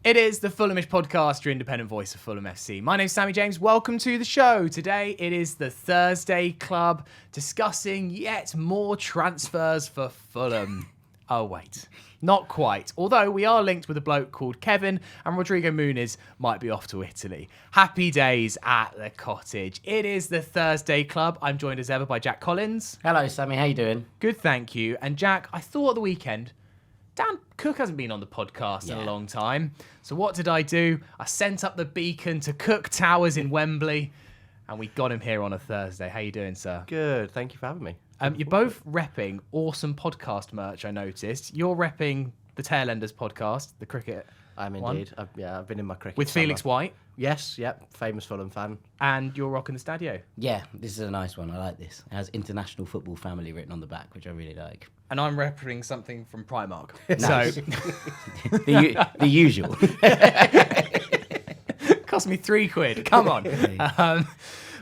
It is the Fulhamish podcast, your independent voice of Fulham FC. My name's Sammy James. Welcome to the show. Today it is the Thursday Club discussing yet more transfers for Fulham. Oh, wait. Not quite. Although we are linked with a bloke called Kevin, and Rodrigo Muniz might be off to Italy. Happy days at the cottage. It is the Thursday Club. I'm joined as ever by Jack Collins. Hello, Sammy. How you doing? Good, thank you. And Jack, I thought at the weekend, Dan Cook hasn't been on the podcast in a long time. So what did I do? I sent up the beacon to Cook Towers in Wembley, and we got him here on a Thursday. How you doing, sir? Good. Thank you for having me. You're both repping awesome podcast merch, I noticed. You're repping the Tailenders podcast, the cricket I'm indeed. I've been in my cricket with summer. Felix White. Yes, yep. Famous Fulham fan. And you're rocking the Stadio. Yeah, this is a nice one. I like this. It has International Football Family written on the back, which I really like. And I'm repping something from Primark. Nice. So the usual. cost me £3. Come on.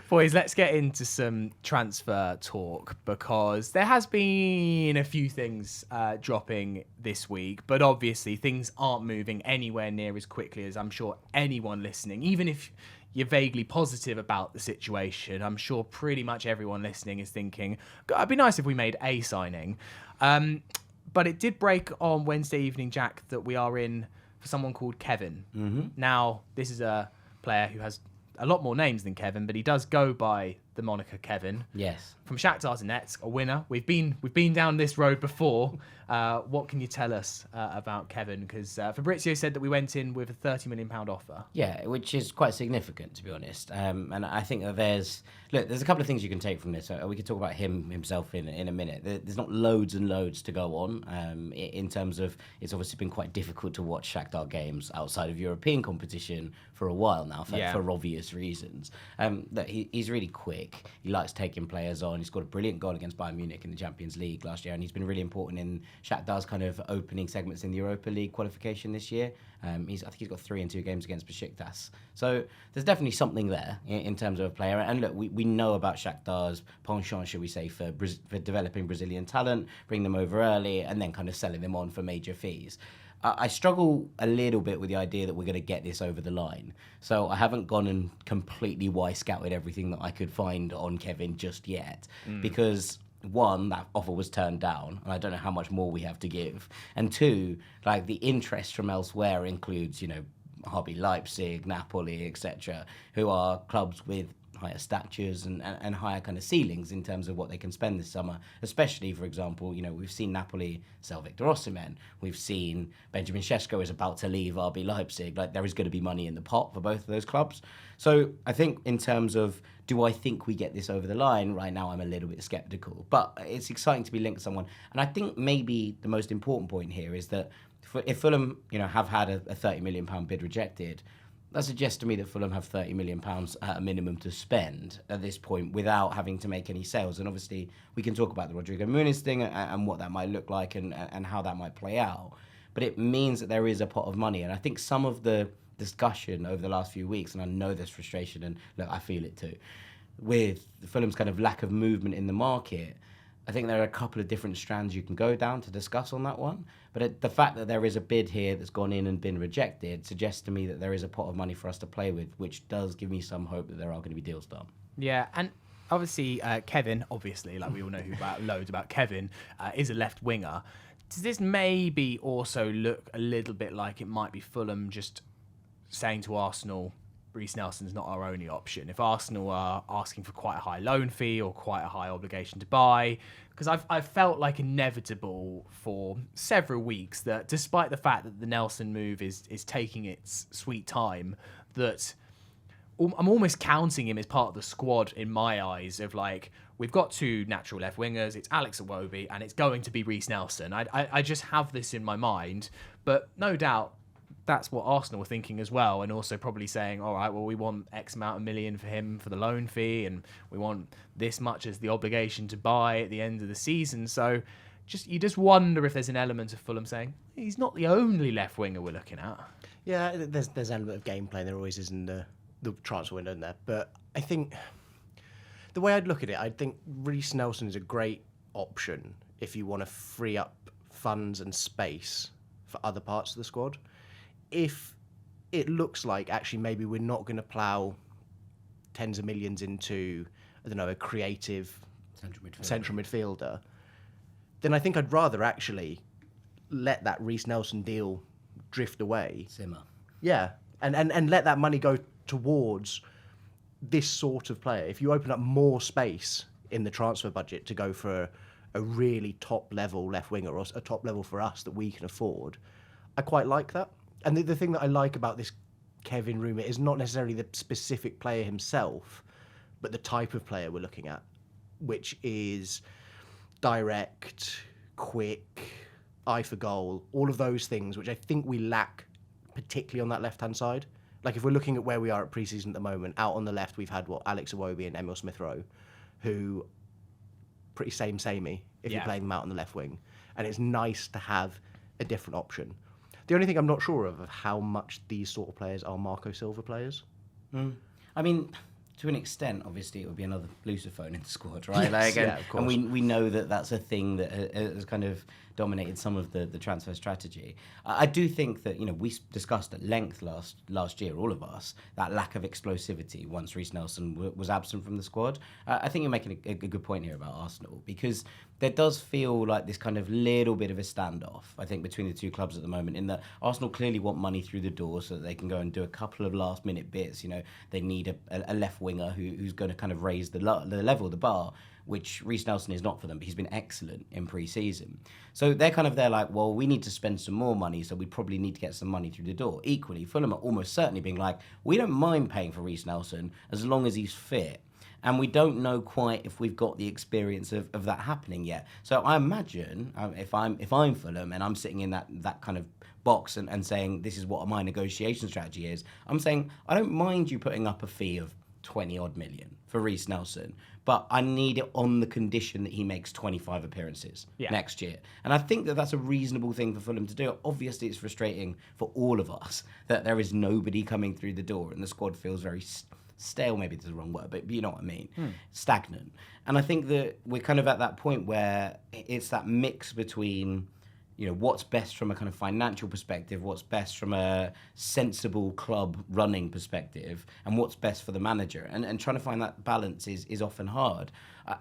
Boys, let's get into some transfer talk because there has been a few things dropping this week, but obviously things aren't moving anywhere near as quickly as I'm sure anyone listening, even if you're vaguely positive about the situation, I'm sure pretty much everyone listening is thinking, God, it'd be nice if we made a signing. But it did break on Wednesday evening, Jack, that we are in for someone called Kevin. Mm-hmm. Now, this is a player who has a lot more names than Kevin, but he does go by the moniker Kevin. Yes. From Shakhtar Donetsk, a winner. We've been down this road before. What can you tell us about Kevin? Because Fabrizio said that we went in with a £30 million offer. Yeah, which is quite significant, to be honest. And I think that there's a couple of things you can take from this. We could talk about himself in a minute. There's not loads and loads to go on in terms of it's obviously been quite difficult to watch Shakhtar games outside of European competition for a while now for obvious reasons. That he's really quick. He likes taking players on. He scored a brilliant goal against Bayern Munich in the Champions League last year, and he's been really important in Shakhtar's kind of opening segments in the Europa League qualification this year. I think he's got 3 in 2 games against Besiktas. So there's definitely something there in terms of a player. And look, we know about Shakhtar's penchant, should we say, for developing Brazilian talent, bring them over early, and then kind of selling them on for major fees. I struggle a little bit with the idea that we're going to get this over the line. So I haven't gone and completely scouted everything that I could find on Kevin just yet. Because, one, that offer was turned down, and I don't know how much more we have to give. And two, like the interest from elsewhere includes, RB Leipzig, Napoli, etc., who are clubs with higher statures and higher kind of ceilings in terms of what they can spend this summer. Especially, for example, we've seen Napoli sell Victor Osimhen. We've seen Benjamin Sesko is about to leave RB Leipzig. Like, there is going to be money in the pot for both of those clubs. So I think in terms of, do I think we get this over the line? Right now, I'm a little bit sceptical. But it's exciting to be linked to someone. And I think maybe the most important point here is that if Fulham, have had a £30 million bid rejected, that suggests to me that Fulham have £30 million at a minimum to spend at this point without having to make any sales. And obviously, we can talk about the Rodrigo Muniz thing and what that might look like and how that might play out. But it means that there is a pot of money. And I think some of the discussion over the last few weeks, and I know there's frustration, and look, I feel it too, with Fulham's kind of lack of movement in the market, I think there are a couple of different strands you can go down to discuss on that one. But the fact that there is a bid here that's gone in and been rejected suggests to me that there is a pot of money for us to play with, which does give me some hope that there are going to be deals done. Yeah, and obviously Kevin, like we all know loads about Kevin, is a left winger. Does this maybe also look a little bit like it might be Fulham just saying to Arsenal, Reece Nelson's not our only option? If Arsenal are asking for quite a high loan fee or quite a high obligation to buy, because I've felt like inevitable for several weeks that despite the fact that the Nelson move is taking its sweet time, that I'm almost counting him as part of the squad in my eyes of like, we've got 2 natural left wingers, it's Alex Iwobi and it's going to be Reece Nelson. I just have this in my mind, but no doubt that's what Arsenal were thinking as well, and also probably saying, all right, well, we want X amount of million for him for the loan fee, and we want this much as the obligation to buy at the end of the season. So you just wonder if there's an element of Fulham saying, he's not the only left winger we're looking at. Yeah, there's an element of gameplay. There always is in the transfer window in there. But I think the way I'd look at it, I think Reece Nelson is a great option if you want to free up funds and space for other parts of the squad. If it looks like actually maybe we're not going to plough tens of millions into, I don't know, a creative central midfielder, then I think I'd rather actually let that Reece Nelson deal drift away. Simmer. Yeah, and let that money go towards this sort of player. If you open up more space in the transfer budget to go for a really top level left winger, or a top level for us that we can afford, I quite like that. And the thing that I like about this Kevin rumour is not necessarily the specific player himself, but the type of player we're looking at, which is direct, quick, eye for goal, all of those things, which I think we lack, particularly on that left-hand side. Like, if we're looking at where we are at pre-season at the moment, out on the left we've had, Alex Iwobi and Emil Smith-Rowe, who pretty samey if you're playing them out on the left wing. And it's nice to have a different option. The only thing I'm not sure of how much these sort of players are Marco Silva players. I mean, to an extent, obviously, it would be another Lusophone in the squad, right? Yes, of course. And we know that that's a thing that has kind of dominated some of the transfer strategy. I do think that, we discussed at length last year, all of us, that lack of explosivity once Reece Nelson was absent from the squad. I think you're making a good point here about Arsenal, because there does feel like this kind of little bit of a standoff, I think, between the two clubs at the moment, in that Arsenal clearly want money through the door so that they can go and do a couple of last-minute bits. They need a left winger who's going to kind of raise the level, the bar, which Reece Nelson is not for them, but he's been excellent in pre-season. So they're like, well, we need to spend some more money, so we probably need to get some money through the door. Equally, Fulham are almost certainly being like, we don't mind paying for Reece Nelson as long as he's fit. And we don't know quite if we've got the experience of that happening yet. So I imagine if I'm Fulham and I'm sitting in that kind of box and saying this is what my negotiation strategy is, I'm saying I don't mind you putting up a fee of 20 odd million for Reece Nelson, but I need it on the condition that he makes 25 appearances next year. And I think that that's a reasonable thing for Fulham to do. Obviously, it's frustrating for all of us that there is nobody coming through the door and the squad feels very stale, maybe it's the wrong word, but you know what I mean, stagnant. And I think that we're kind of at that point where it's that mix between, what's best from a kind of financial perspective, what's best from a sensible club running perspective, and what's best for the manager. And trying to find that balance is often hard.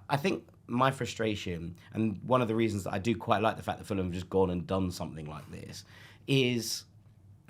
I think my frustration, and one of the reasons that I do quite like the fact that Fulham have just gone and done something like this, is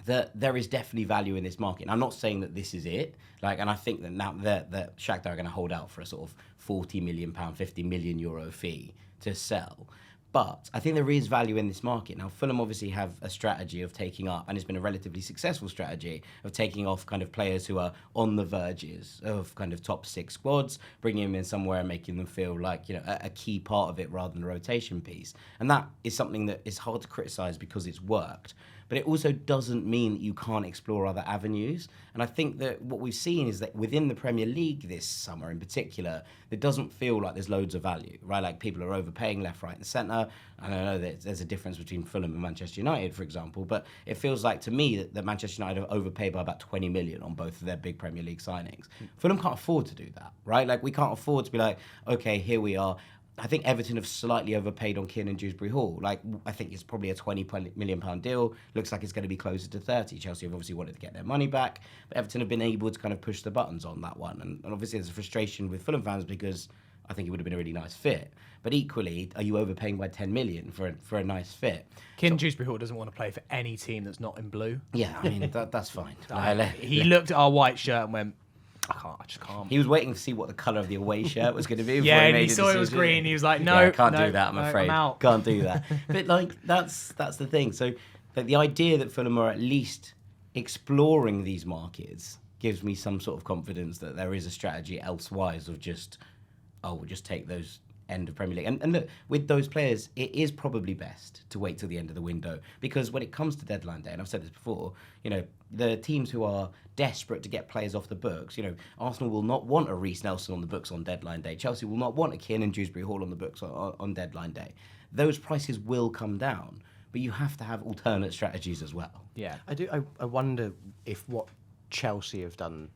that there is definitely value in this market. And I'm not saying that this is it. And I think that now that Shakhtar are going to hold out for a sort of £40 million, €50 million fee to sell. But I think there is value in this market. Now, Fulham obviously have a strategy of taking up, and it's been a relatively successful strategy, of taking off kind of players who are on the verges of kind of top six squads, bringing them in somewhere and making them feel like, a key part of it rather than a rotation piece. And that is something that is hard to criticise because it's worked. But it also doesn't mean that you can't explore other avenues. And I think that what we've seen is that within the Premier League this summer in particular, it doesn't feel like there's loads of value, right? Like people are overpaying left, right and centre. And I know that there's a difference between Fulham and Manchester United, for example, but it feels like to me that Manchester United have overpaid by about 20 million on both of their big Premier League signings. Fulham can't afford to do that, right? Like we can't afford to be like, okay, here we are. I think Everton have slightly overpaid on Kiernan Dewsbury Hall. I think it's probably a £20 million deal. Looks like it's going to be closer to 30. Chelsea have obviously wanted to get their money back, but Everton have been able to kind of push the buttons on that one. And obviously there's a frustration with Fulham fans because I think it would have been a really nice fit. But equally, are you overpaying by 10 million for a nice fit? Kiernan Dewsbury Hall doesn't want to play for any team that's not in blue. Yeah, I mean, that's fine. He looked at our white shirt and went, I just can't. He was waiting to see what the colour of the away shirt was going to be. Yeah, and he saw it was green. He was like, no, I can't do that, I'm afraid. I'm out. Can't do that. But that's the thing. So the idea that Fulham are at least exploring these markets gives me some sort of confidence that there is a strategy elsewise of just, we'll just take those end of Premier League. And look, with those players, it is probably best to wait till the end of the window, because when it comes to deadline day, and I've said this before, the teams who are desperate to get players off the books, Arsenal will not want a Reece Nelson on the books on deadline day. Chelsea will not want a Kiernan Dewsbury Hall on the books on deadline day. Those prices will come down, but you have to have alternate strategies as well. Yeah. I wonder if what Chelsea have done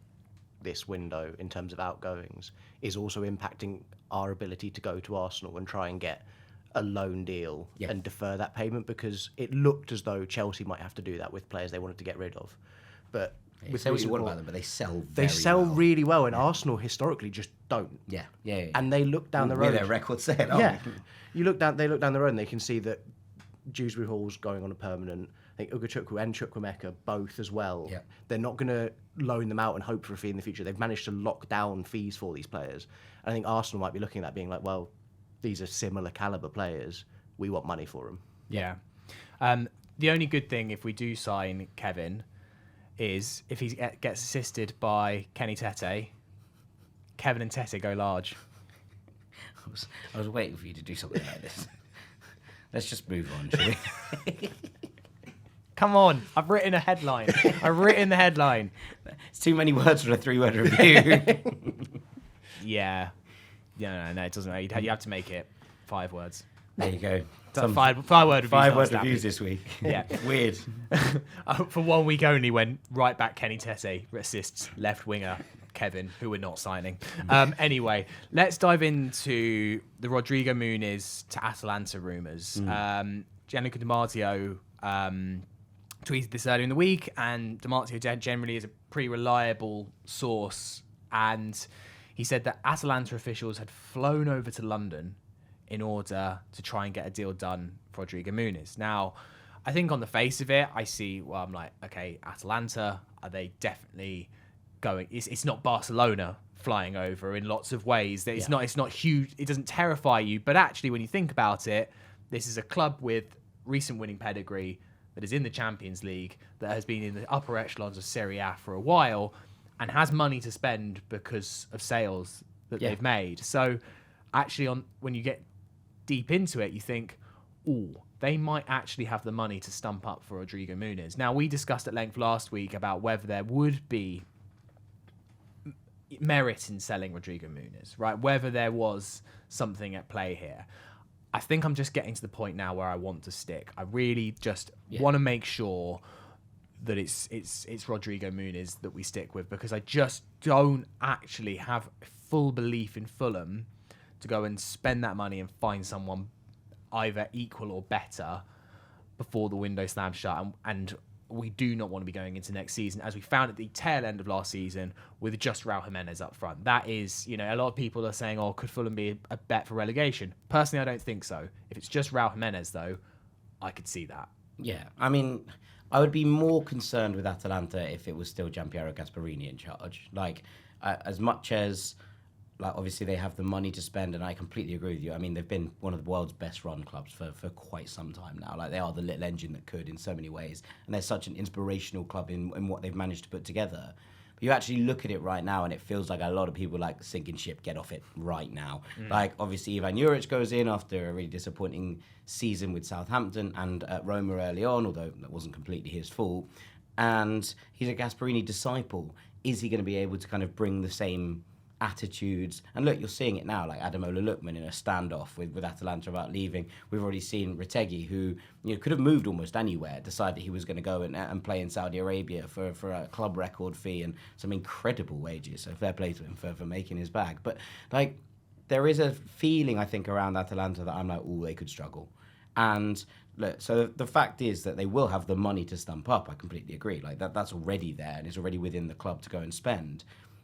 this window in terms of outgoings is also impacting our ability to go to Arsenal and try and get a loan deal and defer that payment, because it looked as though Chelsea might have to do that with players they wanted to get rid of. but You with say what you recent want form- about them, but they sell they very sell well. really well, and Arsenal historically just don't. Yeah. And they look down the We're road. their record set. Yeah, they look down the road and they can see that Dewsbury Hall's going on a permanent. I think Ugachukwu and Chukwuemeka both as well. Yeah. They're not going to loan them out and hope for a fee in the future. They've managed to lock down fees for these players. And I think Arsenal might be looking at that being like, well, these are similar caliber players. We want money for them. Yeah. The only good thing if we do sign Kevin is if he gets assisted by Kenny Tete, Kevin and Tete go large. I was waiting for you to do something like this. Let's just move on, shall we? Come on, I've written a headline. I've written the headline. It's too many words for a 3-word review. Yeah. No, it doesn't matter. You have to make it 5 words. There you go. Five-word reviews. 5-word reviews this week. Yeah. Weird. For 1 week only, when right back Kenny Tete assists left winger Kevin, who we're not signing. Anyway, let's dive into the Rodrigo Muniz to Atalanta rumours. Gianluca Di Marzio tweeted this earlier in the week, and Di Marzio generally is a pretty reliable source, and he said that Atalanta officials had flown over to London in order to try and get a deal done for Rodrigo Muniz. Now, I think on the face of it, I'm like, okay, Atalanta, are they definitely going? It's not Barcelona flying over in lots of ways. It's not huge. It doesn't terrify you, but actually, when you think about it, this is a club with recent winning pedigree that is in the Champions League, that has been in the upper echelons of Serie A for a while, and has money to spend because of sales that they've made. So, actually, when you get deep into it, you think, they might actually have the money to stump up for Rodrigo Muniz. Now, we discussed at length last week about whether there would be merit in selling Rodrigo Muniz, right? Whether there was something at play here. I think I'm just getting to the point now where I want to stick. I really just want to make sure that it's Rodrigo Muniz that we stick with, because I just don't actually have full belief in Fulham to go and spend that money and find someone either equal or better before the window slams shut. And we do not want to be going into next season, as we found at the tail end of last season, with just Raul Jimenez up front. That is, a lot of people are saying, could Fulham be a bet for relegation? Personally, I don't think so. If it's just Raul Jimenez, though, I could see that. Yeah, I mean, I would be more concerned with Atalanta if it was still Gianpiero Gasperini in charge. As much as, obviously they have the money to spend, and I completely agree with you. I mean, they've been one of the world's best run clubs for quite some time now. They are the little engine that could in so many ways, and they're such an inspirational club in what they've managed to put together. But you actually look at it right now, and it feels like a lot of people like sinking ship, get off it right now. Obviously, Ivan Juric goes in after a really disappointing season with Southampton and at Roma early on, although that wasn't completely his fault. And he's a Gasperini disciple. Is he going to be able to kind of bring the same attitudes? And look, you're seeing it now, like Ademola Lookman in a standoff with Atalanta about leaving. We've already seen Retegui, who could have moved almost anywhere, decided he was going to go and play in Saudi Arabia for a club record fee and some incredible wages. So fair play to him for making his bag. But there is a feeling, I think, around Atalanta that I'm like, they could struggle. And look, so the fact is that they will have the money to stump up. I completely agree. That's already there and it's already within the club to go and spend.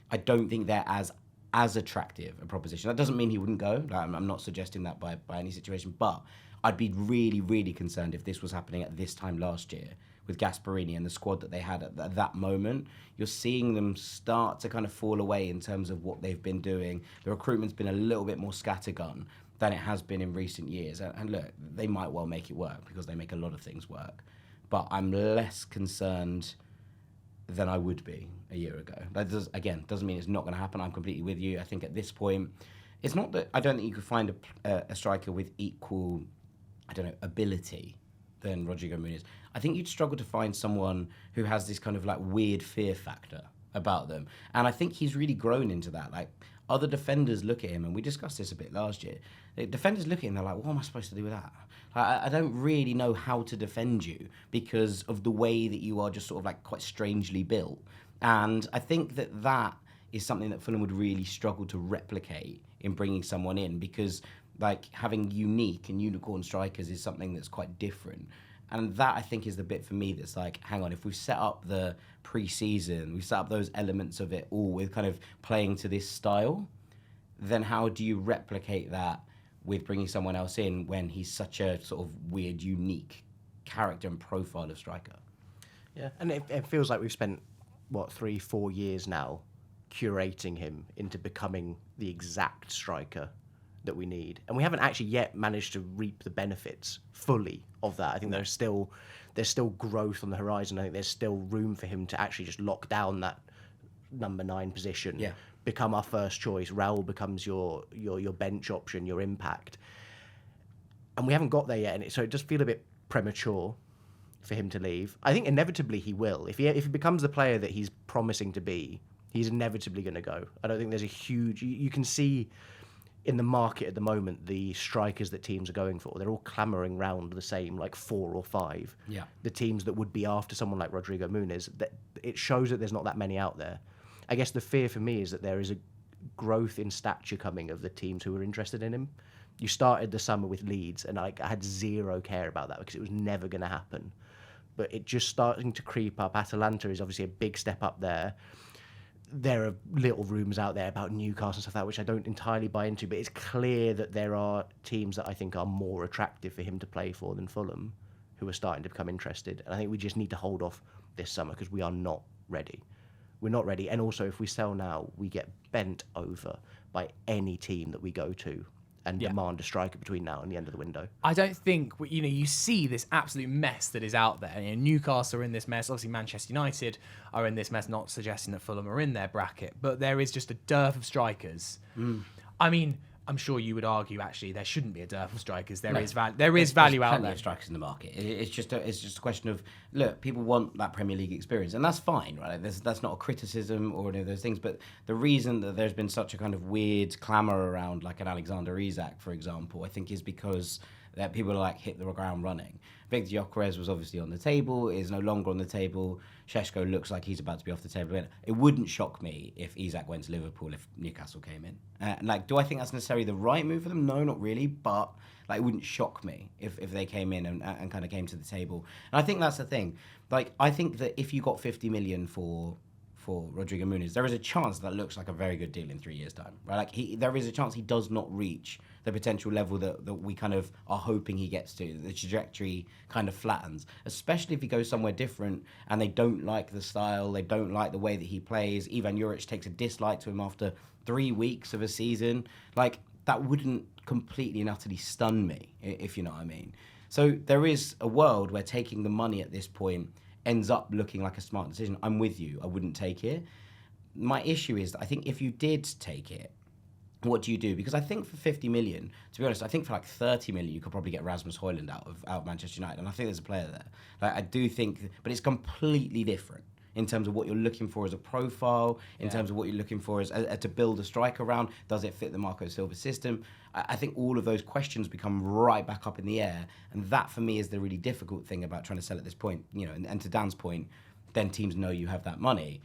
I don't think they're as attractive a proposition. That doesn't mean he wouldn't go. I'm not suggesting that by any situation, but I'd be really, really concerned if this was happening at this time last year with Gasperini and the squad that they had at that moment. You're seeing them start to kind of fall away in terms of what they've been doing. The recruitment's been a little bit more scattergun than it has been in recent years. And look, they might well make it work because they make a lot of things work. But I'm less concerned than I would be a year ago. That doesn't mean it's not going to happen. I'm completely with you. I think at this point, it's not that I don't think you could find a striker with equal, ability than Rodrigo Muniz. I think you'd struggle to find someone who has this kind of weird fear factor about them. And I think he's really grown into that. Other defenders look at him, and we discussed this a bit last year. The defenders look at him, they're like, what am I supposed to do with that? I don't really know how to defend you because of the way that you are just sort of quite strangely built. And I think that is something that Fulham would really struggle to replicate in bringing someone in, because having unique and unicorn strikers is something that's quite different. And that, I think, is the bit for me that's like, hang on, if we set up the pre-season, we set up those elements of it all with kind of playing to this style, then how do you replicate that with bringing someone else in when he's such a sort of weird, unique character and profile of striker? Yeah, and it feels like we've spent, 3-4 years now curating him into becoming the exact striker that we need. And we haven't actually yet managed to reap the benefits fully of that. I think there's still growth on the horizon. I think there's still room for him to actually just lock down that number 9 position, become our first choice. Raul becomes your bench option, your impact. And we haven't got there yet, and so it does feel a bit premature for him to leave. I think inevitably he will. If he becomes the player that he's promising to be, he's inevitably going to go. I don't think there's a huge... You can see in the market at the moment, the strikers that teams are going for, they're all clamouring round the same, like 4 or 5. Yeah. The teams that would be after someone like Rodrigo Muniz, that it shows that there's not that many out there. I guess the fear for me is that there is a growth in stature coming of the teams who are interested in him. You started the summer with Leeds, and I had zero care about that because it was never going to happen. But it just starting to creep up. Atalanta is obviously a big step up there. There are little rumours out there about Newcastle and stuff like that, which I don't entirely buy into, but it's clear that there are teams that I think are more attractive for him to play for than Fulham, who are starting to become interested. And I think we just need to hold off this summer because we are not ready. We're not ready. And also, if we sell now, we get bent over by any team that we go to and demand a striker between now and the end of the window. I don't think, you see this absolute mess that is out there. Newcastle are in this mess. Obviously, Manchester United are in this mess, not suggesting that Fulham are in their bracket, but there is just a dearth of strikers. I mean, I'm sure you would argue, actually, there shouldn't be a dearth of strikers. There is value There's out plenty there. of strikers in the market. It's just a question of, look, people want that Premier League experience, and that's fine, right? That's not a criticism or any of those things, but the reason that there's been such a kind of weird clamour around, like an Alexander Isak, for example, I think is because that people are like hit the ground running. Victor Gyökeres was obviously on the table, is no longer on the table. Sheshko looks like he's about to be off the table. It wouldn't shock me if Isak went to Liverpool if Newcastle came in. Do I think that's necessarily the right move for them? No, not really. But it wouldn't shock me if they came in and kind of came to the table. And I think that's the thing. I think that if you got 50 million for Rodrigo Muniz, there is a chance that looks like a very good deal in 3 years' time, right? There is a chance he does not reach the potential level that we kind of are hoping he gets to. The trajectory kind of flattens, especially if he goes somewhere different and they don't like the style, they don't like the way that he plays. Ivan Juric takes a dislike to him after 3 weeks of a season. That wouldn't completely and utterly stun me, if you know what I mean. So there is a world where taking the money at this point ends up looking like a smart decision. I'm with you. I wouldn't take it. My issue is that I think if you did take it, what do you do? Because I think for 50 million, to be honest, I think for 30 million, you could probably get Rasmus Højlund out of Manchester United. And I think there's a player there. I do think, but it's completely different in terms of what you're looking for as a profile, in terms of what you're looking for as to build a striker around. Does it fit the Marco Silva system? I think all of those questions become right back up in the air. And that, for me, is the really difficult thing about trying to sell at this point. And to Dan's point, then teams know you have that money.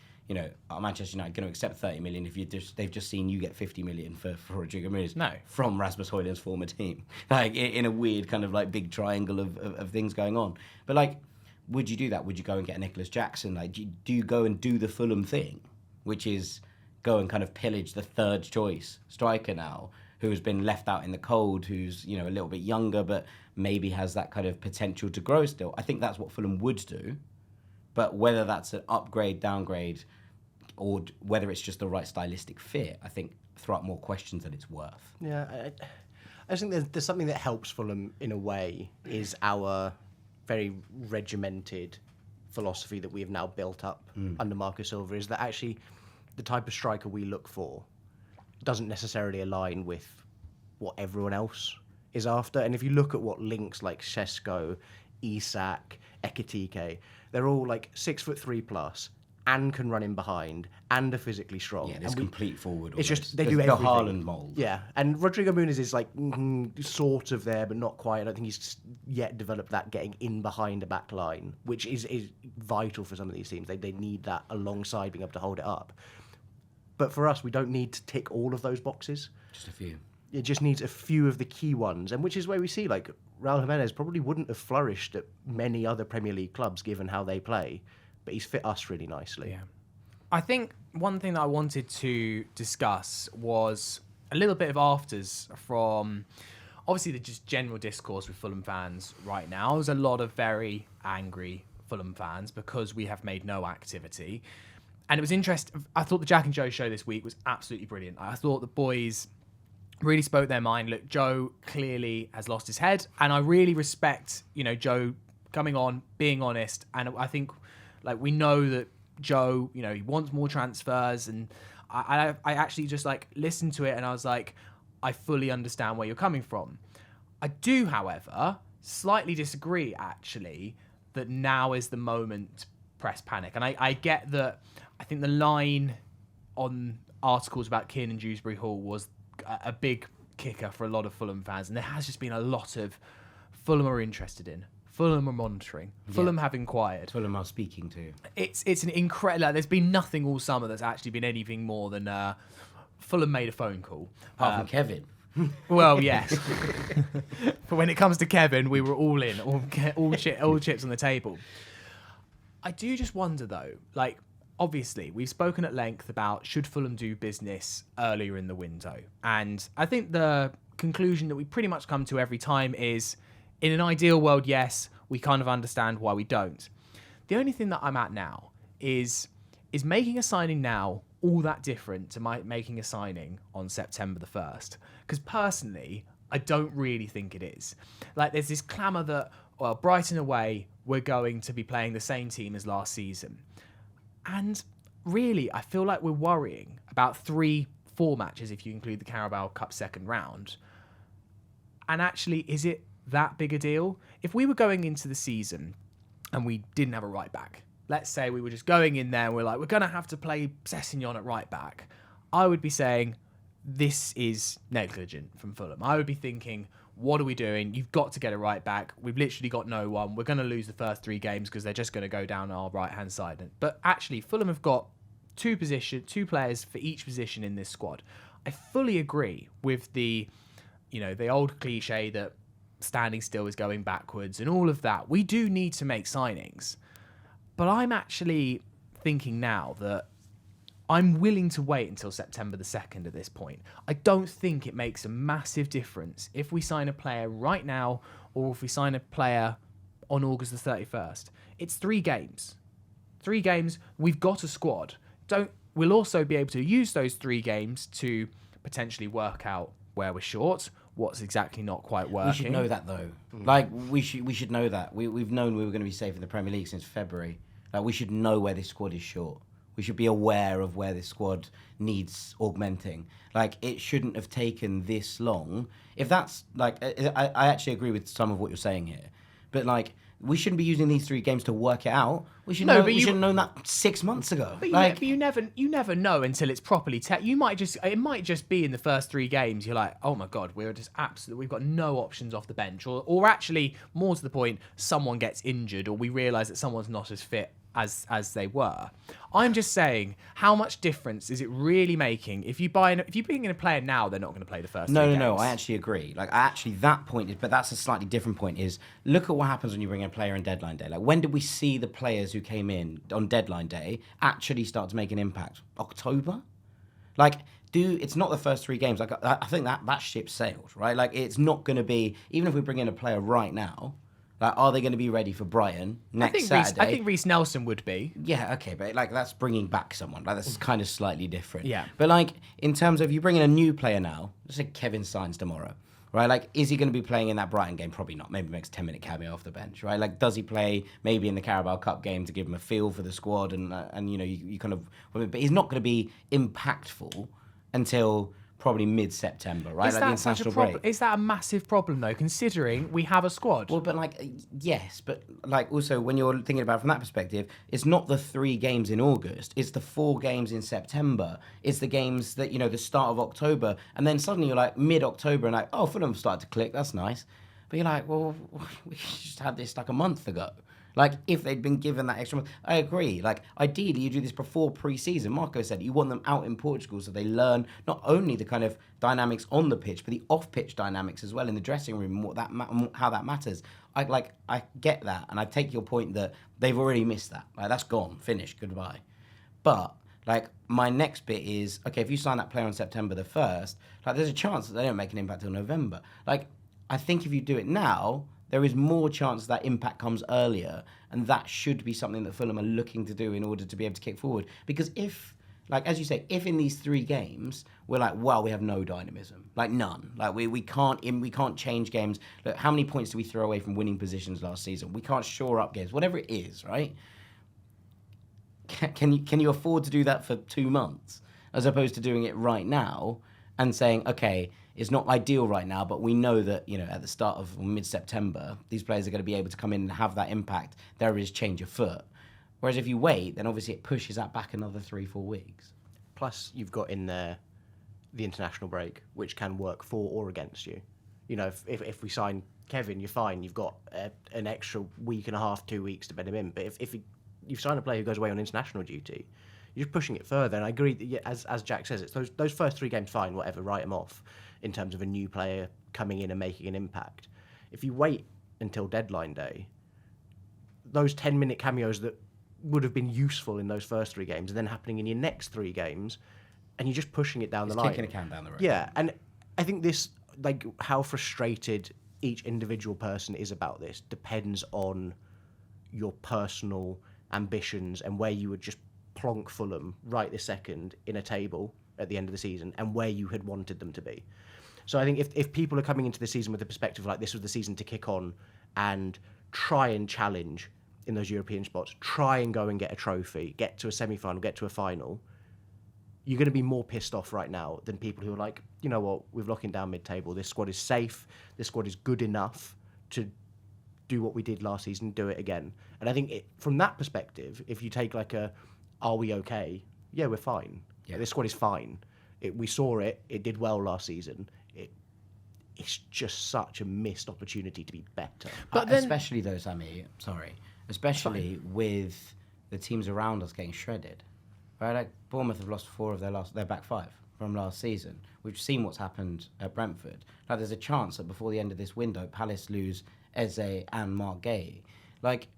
Are Manchester United going to accept 30 million if they've just seen you get 50 million for Rodrigo Muniz? No. From Rasmus Højlund's former team. In a weird kind of big triangle of things going on. But would you do that? Would you go and get a Nicholas Jackson? Do you go and do the Fulham thing, which is go and kind of pillage the third choice striker now, who has been left out in the cold, who's a little bit younger, but maybe has that kind of potential to grow still? I think that's what Fulham would do. But whether that's an upgrade, downgrade, or whether it's just the right stylistic fit, I think throw up more questions than it's worth. Yeah, I just think there's something that helps Fulham in a way, is our very regimented philosophy that we have now built up under Marco Silva, is that actually the type of striker we look for doesn't necessarily align with what everyone else is after. And if you look at what links like Šeško, Isak, Ekitike, they're all 6'3" plus and can run in behind and are physically strong. Yeah, it's complete forward. It's almost. just they do the everything. Haaland mould. Yeah, and Rodrigo Muniz is sort of there, but not quite. I don't think he's yet developed that getting in behind a back line, which is vital for some of these teams. They need that alongside being able to hold it up. But for us, we don't need to tick all of those boxes. Just a few. It just needs a few of the key ones, and which is where we see like Raul Jimenez probably wouldn't have flourished at many other Premier League clubs given how they play, but he's fit us really nicely. Yeah. I think one thing that I wanted to discuss was a little bit of afters from obviously the just general discourse with Fulham fans right now. There's a lot of very angry Fulham fans because we have made no activity. And it was interesting. I thought the Jack and Joe show this week was absolutely brilliant. I thought the boys really spoke their mind. Look, Joe clearly has lost his head, and I really respect, Joe coming on, being honest. And I think, like, we know that Joe, he wants more transfers, and I actually just like listened to it, and I was like, I fully understand where you're coming from. I do, however, slightly disagree actually that now is the moment to press panic, and I get that. I think the line on articles about Kiernan Dewsbury Hall was a big kicker for a lot of Fulham fans, and there has just been a lot of Fulham are interested in, Fulham are monitoring, Fulham have inquired, Fulham are speaking to. It's an incredible. There's been nothing all summer that's actually been anything more than Fulham made a phone call. Apart from Kevin. Well, yes, but when it comes to Kevin, we were all in, all chips on the table. I do just wonder though, like. Obviously, we've spoken at length about should Fulham do business earlier in the window. And I think the conclusion that we pretty much come to every time is, in an ideal world, yes, we kind of understand why we don't. The only thing that I'm at now is making a signing now all that different to making a signing on September the 1st? Because personally, I don't really think it is. Like, there's this clamour that, well, Brighton away, we're going to be playing the same team as last season. And really, I feel like we're worrying about 3-4 matches if you include the Carabao Cup second round. And actually, is it that big a deal? If we were going into the season and we didn't have a right back, let's say we were just going in there and we're like, we're going to have to play Sessegnon at right back, I would be saying, this is negligent from Fulham. I would be thinking, what are we doing? You've got to get a right back. We've literally got no one. We're going to lose the first 3 games because they're just going to go down our right-hand side. But actually, Fulham have got 2 players for each position in this squad. I fully agree with the old cliche that standing still is going backwards and all of that. We do need to make signings. But I'm actually thinking now that I'm willing to wait until September the 2nd at this point. I don't think it makes a massive difference if we sign a player right now or if we sign a player on August the 31st. It's 3 games. 3 games, we've got a squad. We'll also be able to use those 3 games to potentially work out where we're short, what's exactly not quite working. We should know that though. Like, we should know that. We've known we were going to be safe in the Premier League since February. Like, we should know where this squad is short. We should be aware of where this squad needs augmenting. Like, it shouldn't have taken this long. If that's, like, I actually agree with some of what you're saying here. But, like, we shouldn't be using these 3 games to work it out. We should we should have known that 6 months ago. But you never know until it's properly it might just be in the first 3 games. You're like, oh my God, we've got no options off the bench. Or actually, more to the point, someone gets injured or we realise that someone's not as fit as they were. I'm just saying, how much difference is it really making if you bring in a player now, they're not going to play the first 3 games? No, I actually agree. Like, that point is, but that's a slightly different point, is look at what happens when you bring in a player on deadline day. Like, when did we see the players who came in on deadline day actually start to make an impact? October? Like, it's not the first 3 games. Like, I think that ship sailed, right? Like, it's not going to be, even if we bring in a player right now, like, are they going to be ready for Brighton next Saturday? I think Reece Nelson would be. Yeah, okay, but like, that's bringing back someone. Like, that's kind of slightly different. Yeah. But like, in terms of you bring in a new player now, let's say Kevin signs tomorrow, right? Like, is he going to be playing in that Brighton game? Probably not. Maybe makes a 10-minute cameo off the bench, right? Like, does he play maybe in the Carabao Cup game to give him a feel for the squad and you kind of, but he's not going to be impactful until probably mid-September, right? Is like that the international break. Is that a massive problem though, considering we have a squad? Well, but like, yes, but like also when you're thinking about it from that perspective, it's not the 3 games in August, it's the 4 games in September, it's the games that, the start of October, and then suddenly you're like mid-October and like, oh, Fulham started to click, that's nice. But you're like, well, we just had this like a month ago. Like, if they'd been given that extra month, I agree. Like, ideally, you do this before pre-season. Marco said you want them out in Portugal so they learn not only the kind of dynamics on the pitch, but the off-pitch dynamics as well in the dressing room and what that how that matters. I get that, and I take your point that they've already missed that. Like, that's gone, finished, goodbye. But like, my next bit is, okay, if you sign that player on September the 1st, like, there's a chance that they don't make an impact till November. Like, I think if you do it now, there is more chance that impact comes earlier, and that should be something that Fulham are looking to do in order to be able to kick forward. Because if, like, as you say, if in these 3 games we're like, well, we have no dynamism, like none, like we can't change games. Look, how many points do we throw away from winning positions last season? We can't shore up games, whatever it is, right? Can you afford to do that for 2 months as opposed to doing it right now and saying, okay, it's not ideal right now, but we know that, you know, at the start of mid-September, these players are going to be able to come in and have that impact. There is change afoot. Whereas if you wait, then obviously it pushes that back another 3-4 weeks. Plus, you've got in there the international break, which can work for or against you. You know, if we sign Kevin, you're fine. You've got an extra week and a half, 2 weeks to bed him in. But if you've signed a player who goes away on international duty, you're just pushing it further. And I agree that, yeah, as Jack says, it's those first 3 games, fine, whatever, write them off in terms of a new player coming in and making an impact. If you wait until deadline day, those 10-minute cameos that would have been useful in those first 3 games are then happening in your next 3 games, and you're just pushing it down the line. Kicking a can down the road. Yeah, and I think this, like, how frustrated each individual person is about this depends on your personal ambitions and where you would just plonk Fulham right this second in a table at the end of the season and where you had wanted them to be. So I think if people are coming into the season with the perspective like this was the season to kick on and try and challenge in those European spots, try and go and get a trophy, get to a semi-final, get to a final, you're going to be more pissed off right now than people who are like, you know what, we're locking down mid-table. This squad is safe. This squad is good enough to do what we did last season, do it again. And I think from that perspective, if you take like are we okay? Yeah, we're fine. Yeah. This squad is fine. We saw it. It did well last season. It's just such a missed opportunity to be better. But then, especially though, Sammy, especially with the teams around us getting shredded. Right? Like Bournemouth have lost 4 of their back 5 from last season. We've seen what's happened at Brentford. Like, there's a chance that before the end of this window, Palace lose Eze and Mark Gay. Like,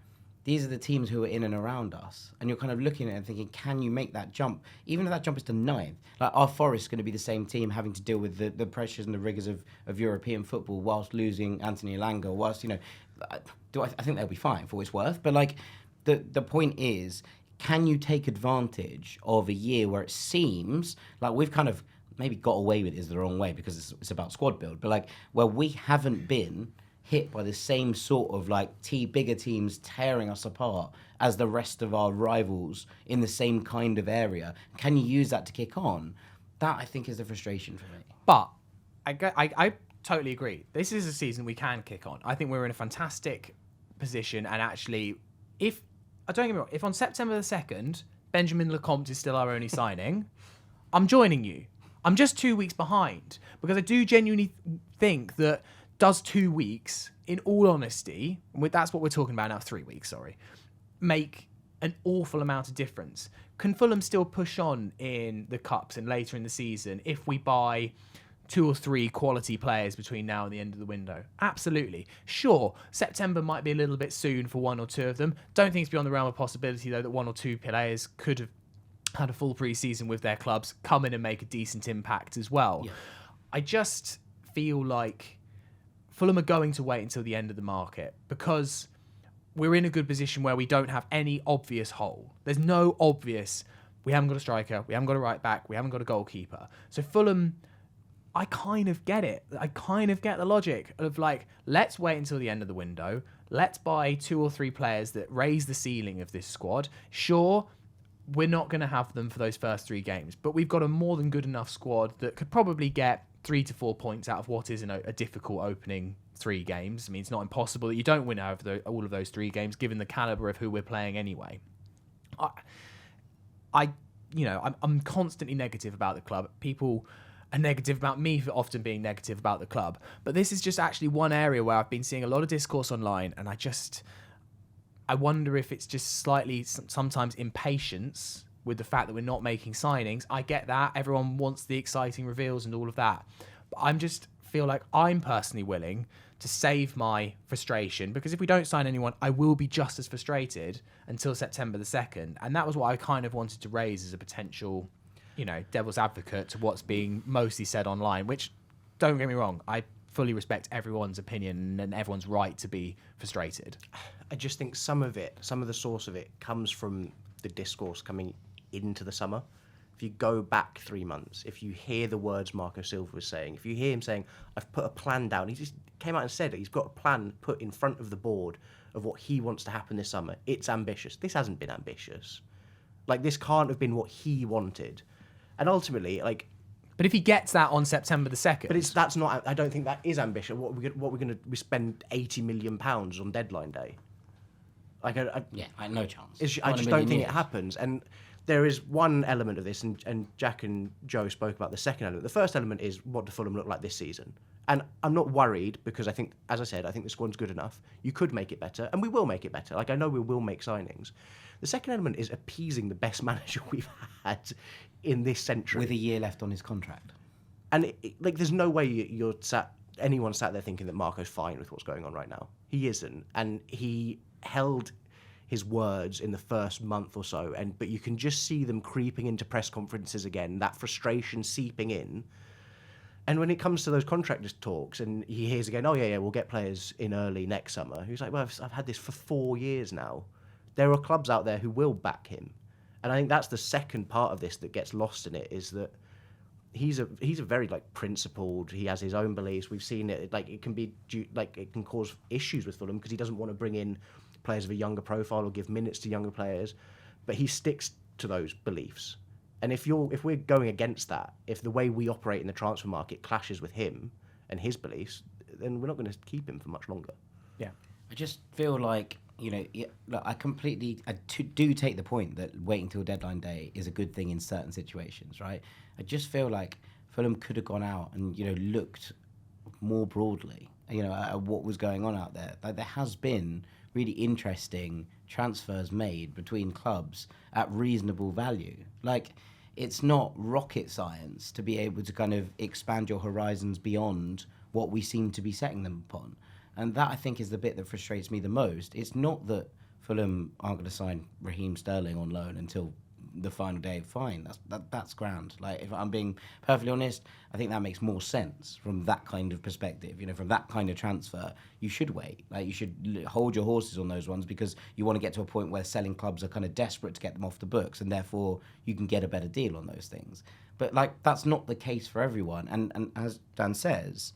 these are the teams who are in and around us. And you're kind of looking at it and thinking, can you make that jump? Even if that jump is to 9th. Like, are Forest going to be the same team having to deal with the pressures and the rigours of European football whilst losing Anthony Elanga, whilst, you know, I think they'll be fine for what it's worth. But, like, the point is, can you take advantage of a year where it seems like we've kind of maybe got away with it is the wrong way because it's about squad build, but like where we haven't been hit by the same sort of like bigger teams tearing us apart as the rest of our rivals in the same kind of area. Can you use that to kick on? That, I think, is the frustration for me. But I totally agree. This is a season we can kick on. I think we're in a fantastic position, and actually, don't get me wrong, if on September the 2nd, Benjamin Lecomte is still our only signing, I'm joining you. I'm just 2 weeks behind because I do genuinely think that does 2 weeks, in all honesty, and that's what we're talking about now, 3 weeks, sorry, make an awful amount of difference. Can Fulham still push on in the Cups and later in the season if we buy 2 or 3 quality players between now and the end of the window? Absolutely. Sure, September might be a little bit soon for 1 or 2 of them. Don't think it's beyond the realm of possibility, though, that 1 or 2 players could have had a full pre-season with their clubs, come in and make a decent impact as well. Yeah. I just feel like Fulham are going to wait until the end of the market because we're in a good position where we don't have any obvious hole. There's no obvious, we haven't got a striker, we haven't got a right back, we haven't got a goalkeeper. So Fulham, I kind of get it. I kind of get the logic of like, let's wait until the end of the window. Let's buy 2 or 3 players that raise the ceiling of this squad. Sure, we're not going to have them for those first 3 games, but we've got a more than good enough squad that could probably get 3 to 4 points out of what is a difficult opening 3 games. I mean, it's not impossible that you don't win out of all of those 3 games, given the caliber of who we're playing anyway. I'm constantly negative about the club. People are negative about me for often being negative about the club, but this is just actually one area where I've been seeing a lot of discourse online, and I wonder if it's just slightly sometimes impatience with the fact that we're not making signings. I get that. Everyone wants the exciting reveals and all of that. But I'm just feel like I'm personally willing to save my frustration, because if we don't sign anyone, I will be just as frustrated until September the 2nd. And that was what I kind of wanted to raise as a potential, devil's advocate to what's being mostly said online, which, don't get me wrong, I fully respect everyone's opinion and everyone's right to be frustrated. I just think some of the source of it comes from the discourse coming into the summer. If you go back 3 months, if you hear the words Marco Silva was saying, if you hear him saying, I've put a plan down, he just came out and said it. He's got a plan put in front of the board of what he wants to happen this summer. It's ambitious. This hasn't been ambitious. Like, this can't have been what he wanted. And ultimately, like... But if he gets that on September the 2nd... But that's not... I don't think that is ambition. We spend £80 million on deadline day. Like, no chance. I just don't think it happens. And there is one element of this, and Jack and Joe spoke about the second element. The first element is, what do Fulham look like this season? And I'm not worried, because I think, as I said, I think the squad's good enough. You could make it better, and we will make it better. Like, I know we will make signings. The second element is appeasing the best manager we've had in this century. With a year left on his contract. And, there's no way anyone sat there thinking that Marco's fine with what's going on right now. He isn't. And he held his words in the first month or so, but you can just see them creeping into press conferences again, that frustration seeping in. And when it comes to those contract talks, and he hears again, oh yeah, we'll get players in early next summer. He's like, well, I've had this for 4 years now. There are clubs out there who will back him, and I think that's the second part of this that gets lost in it, is that he's a very principled. He has his own beliefs. We've seen it. It can cause issues with Fulham because he doesn't want to bring in players of a younger profile or give minutes to younger players, but he sticks to those beliefs. And if we're going against that, if the way we operate in the transfer market clashes with him and his beliefs, then we're not going to keep him for much longer. Yeah, I just feel like I do take the point that waiting till deadline day is a good thing in certain situations, right? I just feel like Fulham could have gone out and looked more broadly, at what was going on out there. Like, there has been really interesting transfers made between clubs at reasonable value. Like, it's not rocket science to be able to kind of expand your horizons beyond what we seem to be setting them upon. And that, I think, is the bit that frustrates me the most. It's not that Fulham aren't going to sign Raheem Sterling on loan until the final day. Fine, that's grand. Like, if I'm being perfectly honest, I think that makes more sense from that kind of perspective. From that kind of transfer, you should wait. Like, you should hold your horses on those ones, because you want to get to a point where selling clubs are kind of desperate to get them off the books, and therefore you can get a better deal on those things. But that's not the case for everyone. And as Dan says,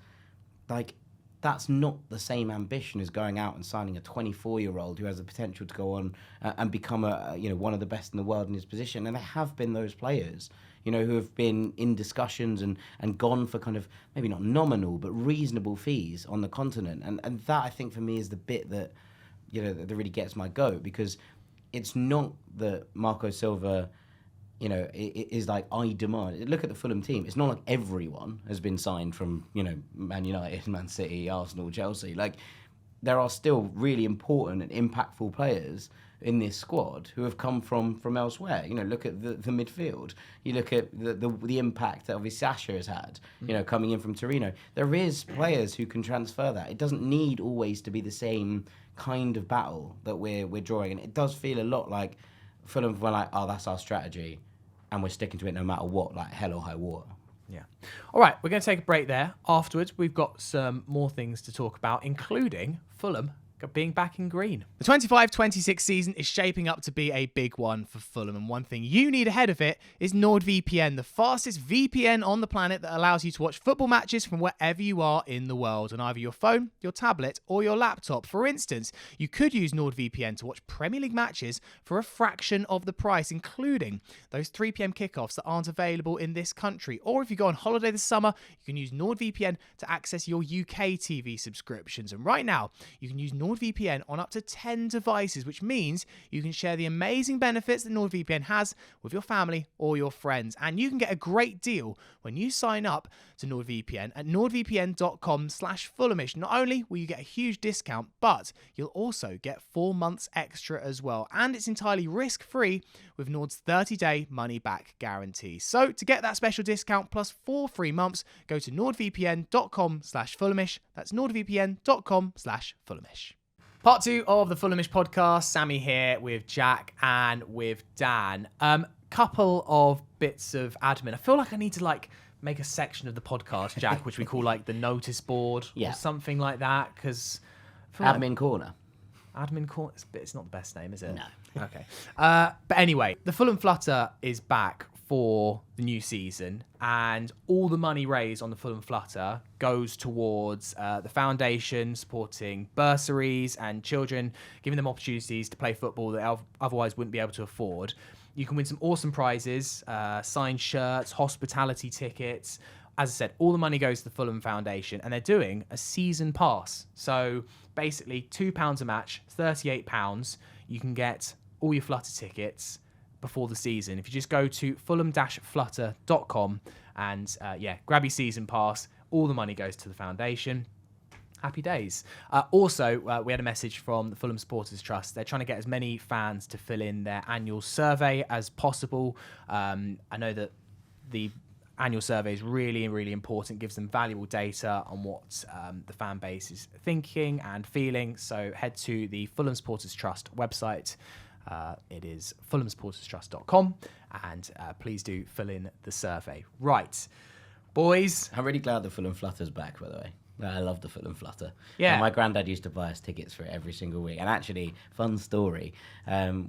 that's not the same ambition as going out and signing a 24-year-old who has the potential to go on and become one of the best in the world in his position. And there have been those players, who have been in discussions and gone for kind of maybe not nominal but reasonable fees on the continent. And that, I think, for me is the bit that that really gets my goat, because it's not that Marco Silva is like, I demand. Look at the Fulham team. It's not like everyone has been signed from, Man United, Man City, Arsenal, Chelsea. Like, there are still really important and impactful players in this squad who have come from elsewhere. Look at the midfield. You look at the impact that obviously Sasha has had, coming in from Torino. There is players who can transfer that. It doesn't need always to be the same kind of battle that we're drawing. And it does feel a lot like Fulham were like, oh, that's our strategy, and we're sticking to it no matter what, like hell or high water. Yeah. All right, we're going to take a break there. Afterwards, we've got some more things to talk about, including Fulham being back in green. The 25-26 season is shaping up to be a big one for Fulham, and one thing you need ahead of it is NordVPN, the fastest VPN on the planet that allows you to watch football matches from wherever you are in the world on either your phone, your tablet, or your laptop. For instance, you could use NordVPN to watch Premier League matches for a fraction of the price, including those 3 p.m. kickoffs that aren't available in this country. Or if you go on holiday this summer, you can use NordVPN to access your UK TV subscriptions. And right now, you can use NordVPN NordVPN on up to 10 devices, which means you can share the amazing benefits that NordVPN has with your family or your friends. And you can get a great deal when you sign up to NordVPN at nordvpn.com/Fulhamish. Not only will you get a huge discount, but you'll also get 4 months extra as well. And it's entirely risk-free with Nord's 30-day money-back guarantee. So to get that special discount plus 4 free months, go to nordvpn.com/Fulhamish. That's nordvpn.com/Fulhamish. Part 2 of the Fulhamish podcast. Sammy here with Jack and with Dan. Couple of bits of admin. I feel like I need to make a section of the podcast, Jack, which we call the notice board or something like that. Because Admin corner. Admin corner. It's not the best name, is it? No. Okay. But anyway, the Fulham Flutter is back for the new season, and all the money raised on the Fulham Flutter goes towards the foundation supporting bursaries and children, giving them opportunities to play football that otherwise wouldn't be able to afford. You can win some awesome prizes, signed shirts, hospitality tickets. As I said, all the money goes to the Fulham Foundation, and they're doing a season pass. So basically, £2 a match, £38. You can get all your Flutter tickets before the season. If you just go to fulham-flutter.com and grab your season pass, all the money goes to the foundation. Happy days. Also, we had a message from the Fulham Supporters Trust. They're trying to get as many fans to fill in their annual survey as possible. I know that the annual survey is really, really important. It gives them valuable data on what the fan base is thinking and feeling. So head to the Fulham Supporters Trust website. It is fulhamsupporterstrust.com, and please do fill in the survey. Right, boys. I'm really glad the Fulham Flutter's back, by the way. I love the Fulham Flutter. Yeah. And my granddad used to buy us tickets for it every single week. And actually, fun story,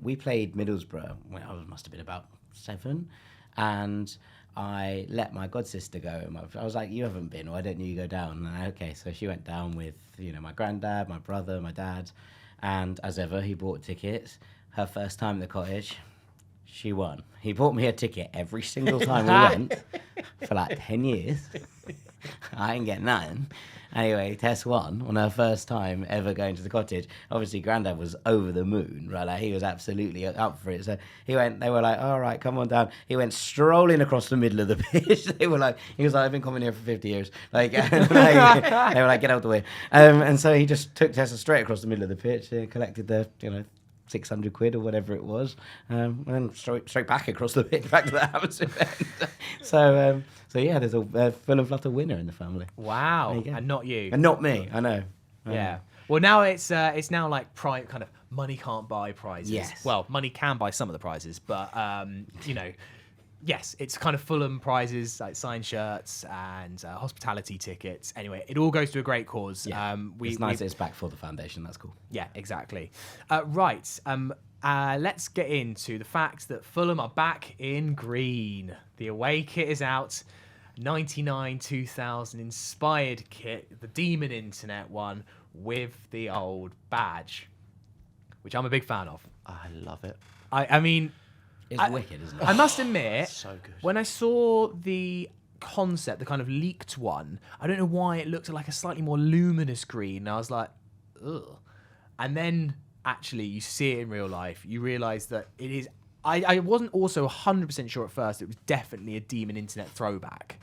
we played Middlesbrough when I must have been about 7, and I let my godsister go. I was like, you haven't been, why don't you go down? And okay, so she went down with my granddad, my brother, my dad, and as ever, he bought tickets. Her first time at the cottage, she won. He bought me a ticket every single time we went for 10 years. I ain't getting nothing. Anyway, Tess won on her first time ever going to the cottage. Obviously, Grandad was over the moon, right? He was absolutely up for it. So they were like, all right, come on down. He went strolling across the middle of the pitch. He was like, I've been coming here for 50 years. They were like, get out the way. And so he just took Tessa straight across the middle of the pitch, collected the, 600 quid or whatever it was, and then straight back across the pitch, back to the house. So yeah, there's a Fulham Flutter winner in the family. Wow, and not you. And not me, I know. Yeah. Well, now it's now like prime kind of money can't buy prizes. Yes. Well, money can buy some of the prizes, but yes, it's kind of Fulham prizes like signed shirts and hospitality tickets. Anyway, it all goes to a great cause. Yeah. It's nice that it's back for the foundation. That's cool. Yeah, exactly. Right. Let's get into the fact that Fulham are back in green. The away kit is out. 99-2000 inspired kit, the Demon Internet one with the old badge, which I'm a big fan of. I love it. I mean, it's wicked, isn't it? I must admit, so good. When I saw the concept, the kind of leaked one, I don't know why it looked like a slightly more luminous green. And I was like, ugh. And then actually you see it in real life, you realise that it is. I wasn't also 100% sure at first it was definitely a Demon Internet throwback.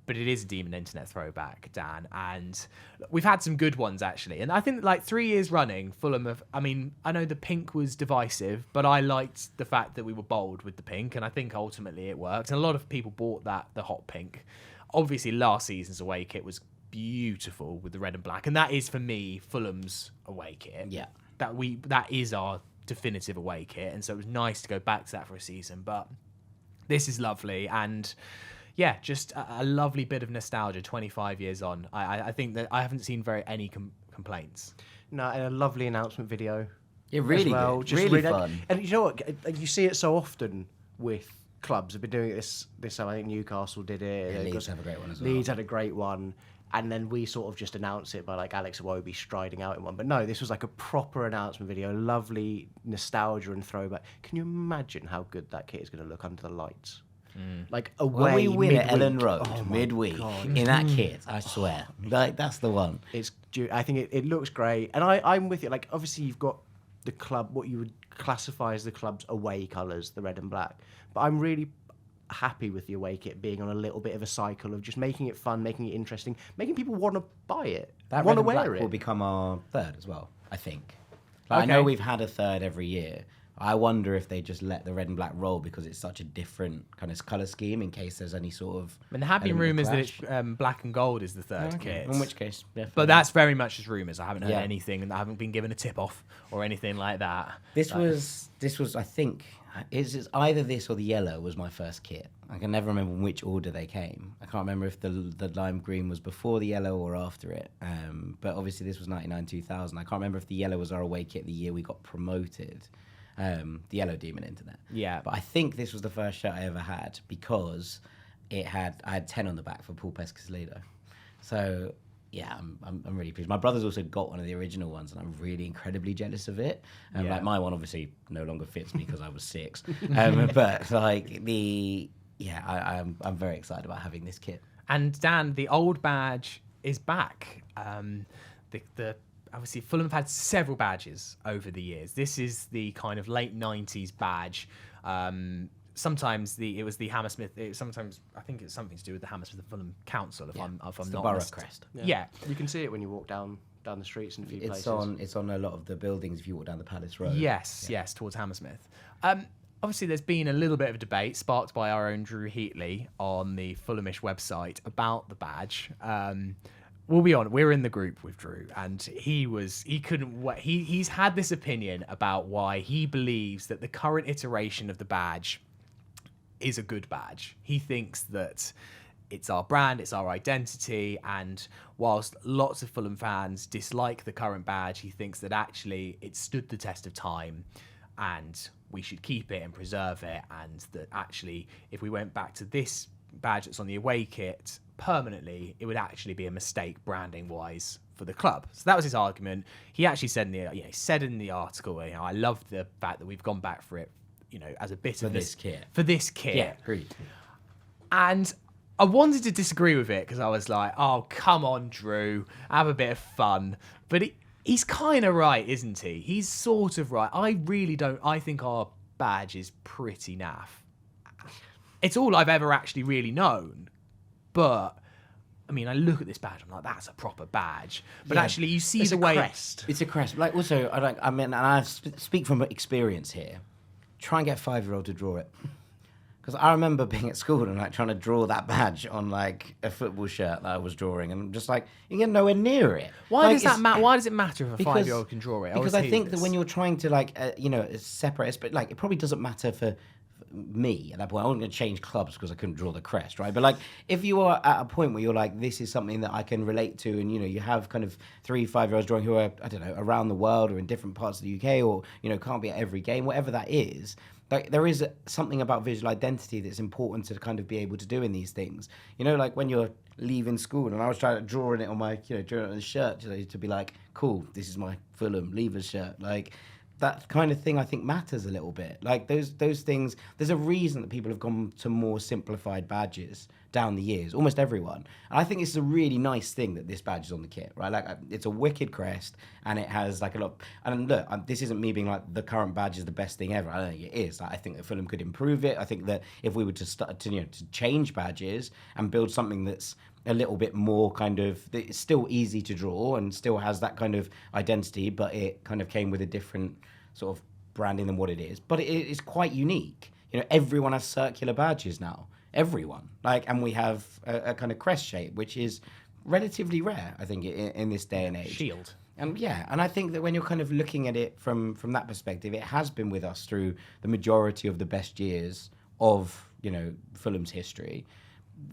But it is a Demon Internet throwback, Dan. And we've had some good ones, actually. And I think 3 years running, Fulham have... I mean, I know the pink was divisive, but I liked the fact that we were bold with the pink. And I think ultimately it worked. And a lot of people bought the hot pink. Obviously, last season's away kit was beautiful with the red and black. And that is, for me, Fulham's away kit. Yeah. That is our definitive away kit. And so it was nice to go back to that for a season. But this is lovely. And... yeah, just a lovely bit of nostalgia 25 years on. I think that I haven't seen any complaints. No, and a lovely announcement video. Yeah, really well. good. Just really fun. And you know what? You see it so often with clubs. I've been doing it this time. I think Newcastle did it. Yeah, Leeds have a great one as well. Leeds had a great one. And then we sort of just announce it by Alex Iwobi striding out in one. But no, this was like a proper announcement video. Lovely nostalgia and throwback. Can you imagine how good that kit is going to look under the lights? Like When away we win at midweek. Ellen Road Oh my midweek God. in that kit, I swear, like that's the one. I think it looks great, and I'm with you. Like obviously you've got the club, what you would classify as the club's away colours, the red and black. But I'm really happy with the away kit being on a little bit of a cycle of just making it fun, making it interesting, making people want to buy it, That want red to and black wear it. will become our third as well, I think. Like, I know we've had a third every year. I wonder if they just let the red and black roll because it's such a different kind of colour scheme in case there's any sort of... And there have been element of rumours that clash. it's black and gold is the third Okay. kit. In which case, yeah. But that's very much just rumours. I haven't heard Yeah. anything, and I haven't been given a tip off or anything like that. This was, I think, it's either this or the yellow was my first kit. I can never remember in which order they came. I can't remember if the lime green was before the yellow or after it. But obviously this was 99-2000. I can't remember if the yellow was our away kit the year we got promoted. The Yellow Demon Internet. Yeah. But I think this was the first shirt I ever had because I had 10 on the back for Paul Pescasledo. So yeah, I'm really pleased. My brother's also got one of the original ones, and I'm really incredibly jealous of it. Like my one obviously no longer fits me because I was 6. But like I'm very excited about having this kit. And Dan, the old badge is back. The obviously Fulham have had several badges over the years. This is the kind of late 90s badge. Sometimes it was the Hammersmith. Sometimes I think it's something to do with the Hammersmith and Fulham Council. If I'm It's not the borough mis- crest. Yeah. You can see it when you walk down the streets in a few places. It's on a lot of the buildings if you walk down the Palace Road. Yes, towards Hammersmith. Obviously, there's been a little bit of a debate sparked by our own Drew Heatley on the Fulhamish website about the badge. We'll be on. We're in the group with Drew, and he couldn't wait. He's had this opinion about why he believes that the current iteration of the badge is a good badge. He thinks that it's our brand, it's our identity, and whilst lots of Fulham fans dislike the current badge, he thinks that actually it stood the test of time and we should keep it and preserve it, and that actually if we went back to this badge that's on the away kit permanently, it would actually be a mistake branding wise for the club. So that was his argument. He actually said in the article, I love the fact that we've gone back for it, as a bit For of this kit. For this kit. Yeah, agreed. And I wanted to disagree with it because I was like, oh, come on, Drew, have a bit of fun. But he's kind of right, isn't he? He's sort of right. I think our badge is pretty naff. It's all I've ever actually really known. But, I mean, I look at this badge, I'm like, that's a proper badge. But actually, you see the way... crest. It's a crest. Like, also, and I speak from experience here. Try and get a 5-year-old to draw it. Because I remember being at school and trying to draw that badge on a football shirt that I was drawing, and I'm just like, you get nowhere near it. Why does that matter? Why does it matter if a 5-year-old can draw it? Because I think that when you're trying to separate, but it probably doesn't matter for me at that point. I wasn't going to change clubs because I couldn't draw the crest, right? But if you are at a point where you're like, this is something that I can relate to, and you have kind of 3-5-year-olds drawing who are, I don't know, around the world or in different parts of the UK, or can't be at every game, whatever that is. There is something about visual identity that's important to kind of be able to do in these things. When you're leaving school, and I was trying to draw it on my, drawing it on the shirt to be like, cool, this is my Fulham leavers shirt. That kind of thing I think matters a little bit. Those things, there's a reason that people have gone to more simplified badges down the years, almost everyone. And I think it's a really nice thing that this badge is on the kit, right? It's a wicked crest, and it has a lot. And look, this isn't me being the current badge is the best thing ever. I don't think it is. I think that Fulham could improve it. I think that if we were to start to change badges and build something that's a little bit more it's still easy to draw and still has that kind of identity, but it kind of came with a different sort of branding than what it is. But it is quite unique. Everyone has circular badges now. Everyone. And we have a kind of crest shape, which is relatively rare, I think, in this day and age. Shield. And I think that when you're kind of looking at it from that perspective, it has been with us through the majority of the best years of, Fulham's history.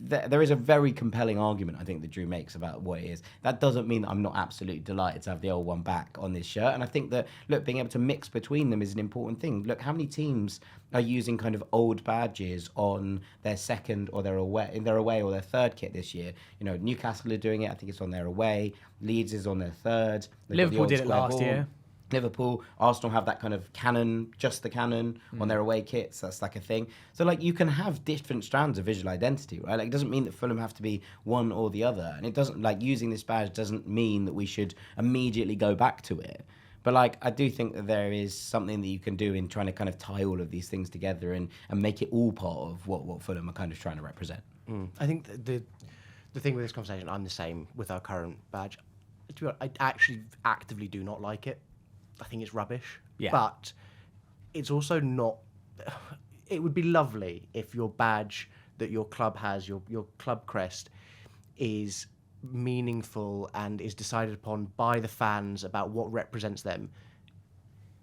There is a very compelling argument, I think, that Drew makes about what it is. That doesn't mean that I'm not absolutely delighted to have the old one back on this shirt. And I think that, being able to mix between them is an important thing. Look, how many teams are using kind of old badges on their second or their away or their third kit this year? Newcastle are doing it. I think it's on their away. Leeds is on their third. Liverpool did it last year. Liverpool, Arsenal have that kind of cannon, just the cannon on their away kits. That's like a thing. So like you can have different strands of visual identity, right? Like it doesn't mean that Fulham have to be one or the other, and it doesn't like using this badge doesn't mean that we should immediately go back to it. But like I do think that there is something that you can do in trying to kind of tie all of these things together and make it all part of what Fulham are kind of trying to represent. I think the thing with this conversation, I'm the same with our current badge. To be honest, I actually actively do not like it. I think it's rubbish. Yeah. But it's also not... It would be lovely if your badge that your club has, your club crest, is meaningful and is decided upon by the fans about what represents them.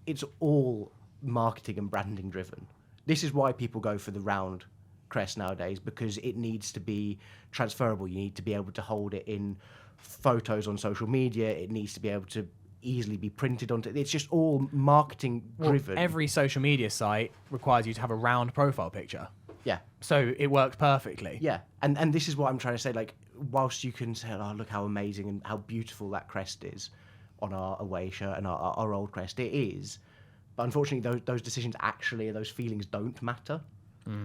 It's all marketing and branding driven. This is why people go for the round crest nowadays, because it needs to be transferable. You need to be able to hold it in photos on social media. It needs to be able to easily be printed onto. It's just all marketing driven. Well, every social media site requires you to have a round profile picture. Yeah. So it works perfectly. Yeah. And this is what I'm trying to say. Like, whilst you can say, oh, look how amazing and how beautiful that crest is on our away shirt and our old crest, it is. But unfortunately, those decisions actually, those feelings don't matter.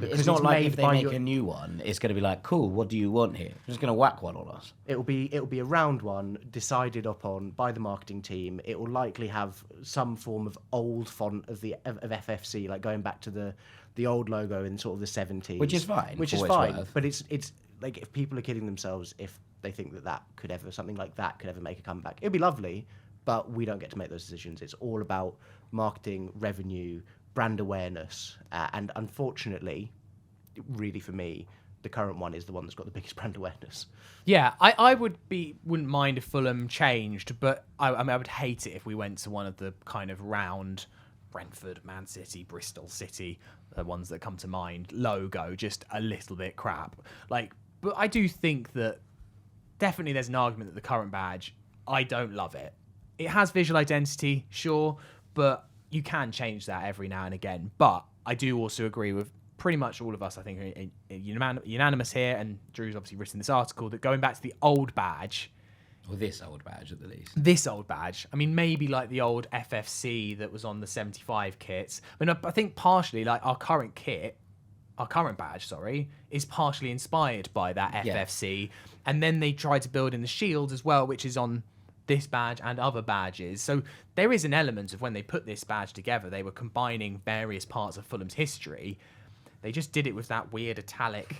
It's not like if they make a new one, it's going to be like, cool, what do you want here? I'm just going to whack one on us. It'll be a round one decided upon by the marketing team. It will likely have some form of old font of FFC, like going back to the old logo in sort of the 70s. Which is fine. Which is fine. But it's like, if people are kidding themselves if they think something like that could ever make a comeback. It'd be lovely, but we don't get to make those decisions. It's all about marketing, revenue, brand awareness, and unfortunately, really for me, the current one is the one that's got the biggest brand awareness. Yeah, I wouldn't mind if Fulham changed, but I would hate it if we went to one of the kind of round Brentford, Man City, Bristol City, the ones that come to mind, logo, just a little bit crap. Like, but I do think that definitely there's an argument that the current badge, I don't love it. It has visual identity, sure, but you can change that every now and again. But I do also agree with pretty much all of us, I think, are unanimous here, and Drew's obviously written this article, that going back to the old badge... Or this old badge, at the least. This old badge. I mean, maybe like the old FFC that was on the 75 kits. I mean, I think partially, like, our current badge, is partially inspired by that FFC. And then they tried to build in the shield as well, which is on this badge and other badges. So there is an element of when they put this badge together, they were combining various parts of Fulham's history. They just did it with that weird italic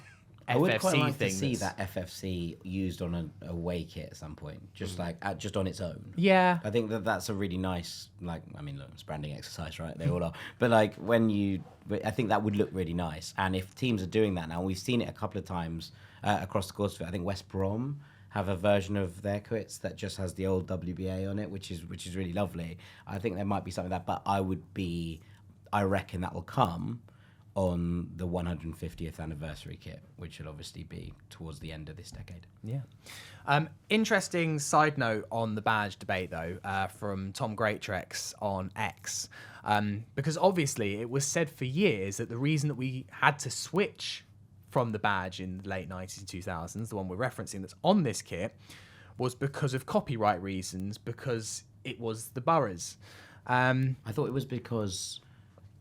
FFC I would quite like thing. To see that FFC used on an away kit at some point, just like just on its own. Yeah. I think that's a really nice, like, I mean, look, it's a branding exercise, right? They all are. But like I think that would look really nice. And if teams are doing that now, we've seen it a couple of times across the course of it. I think West Brom have a version of their kits that just has the old WBA on it, which is really lovely. I think there might be something like that, but I reckon that will come on the 150th anniversary kit, which will obviously be towards the end of this decade. Yeah. Interesting side note on the badge debate, though, from Tom Greatrex on X, because obviously it was said for years that the reason that we had to switch from the badge in the late 90s and 2000s, the one we're referencing that's on this kit, was because of copyright reasons, because it was the boroughs. I thought it was because...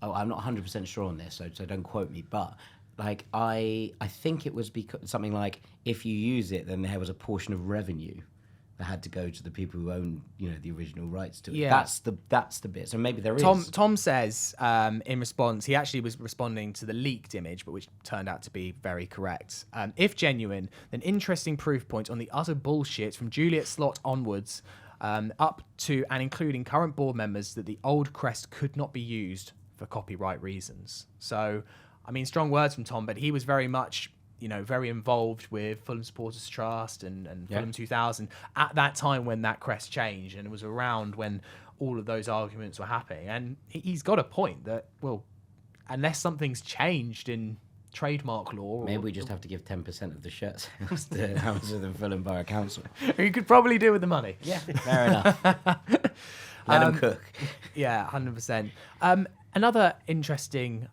Oh, I'm not 100% sure on this, so don't quote me. But like, I think it was because something like, if you use it, then there was a portion of revenue that had to go to the people who own, the original rights to it. Yeah. That's the bit. So maybe there is. Tom says in response, he actually was responding to the leaked image, but which turned out to be very correct. If genuine, then interesting proof points on the utter bullshit from Juliet Slot onwards, up to and including current board members, that the old crest could not be used for copyright reasons. So, I mean, strong words from Tom, but he was very much, very involved with Fulham Supporters Trust and Fulham 2000 at that time when that crest changed, and it was around when all of those arguments were happening. And he's got a point that, well, unless something's changed in trademark law... Maybe we just have to give 10% of the shirt sales to Hammersmith Fulham Borough Council. You could probably do with the money. Yeah, fair enough. Let them cook. Yeah, 100%. Another interesting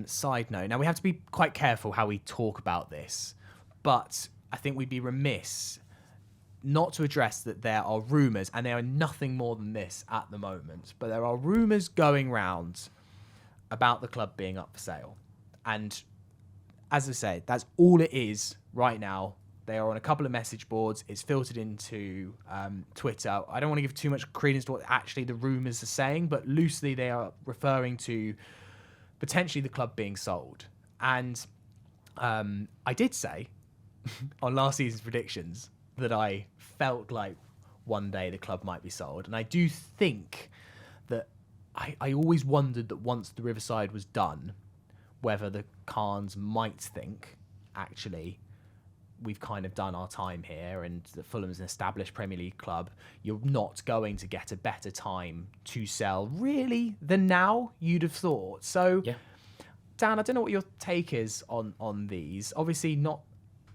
side note. Now, we have to be quite careful how we talk about this, but I think we'd be remiss not to address that there are rumours, and there are nothing more than this at the moment, but there are rumours going round about the club being up for sale. And as I say, that's all it is right now. They are on a couple of message boards. It's filtered into Twitter. I don't want to give too much credence to what actually the rumours are saying, but loosely they are referring to potentially the club being sold. And I did say on last season's predictions that I felt like one day the club might be sold. And I do think that I always wondered that once the Riverside was done, whether the Khans might think, actually, we've kind of done our time here, and that Fulham's an established Premier League club. You're not going to get a better time to sell, really, than now, you'd have thought. So, Yeah. Dan, I don't know what your take is on these. Obviously, not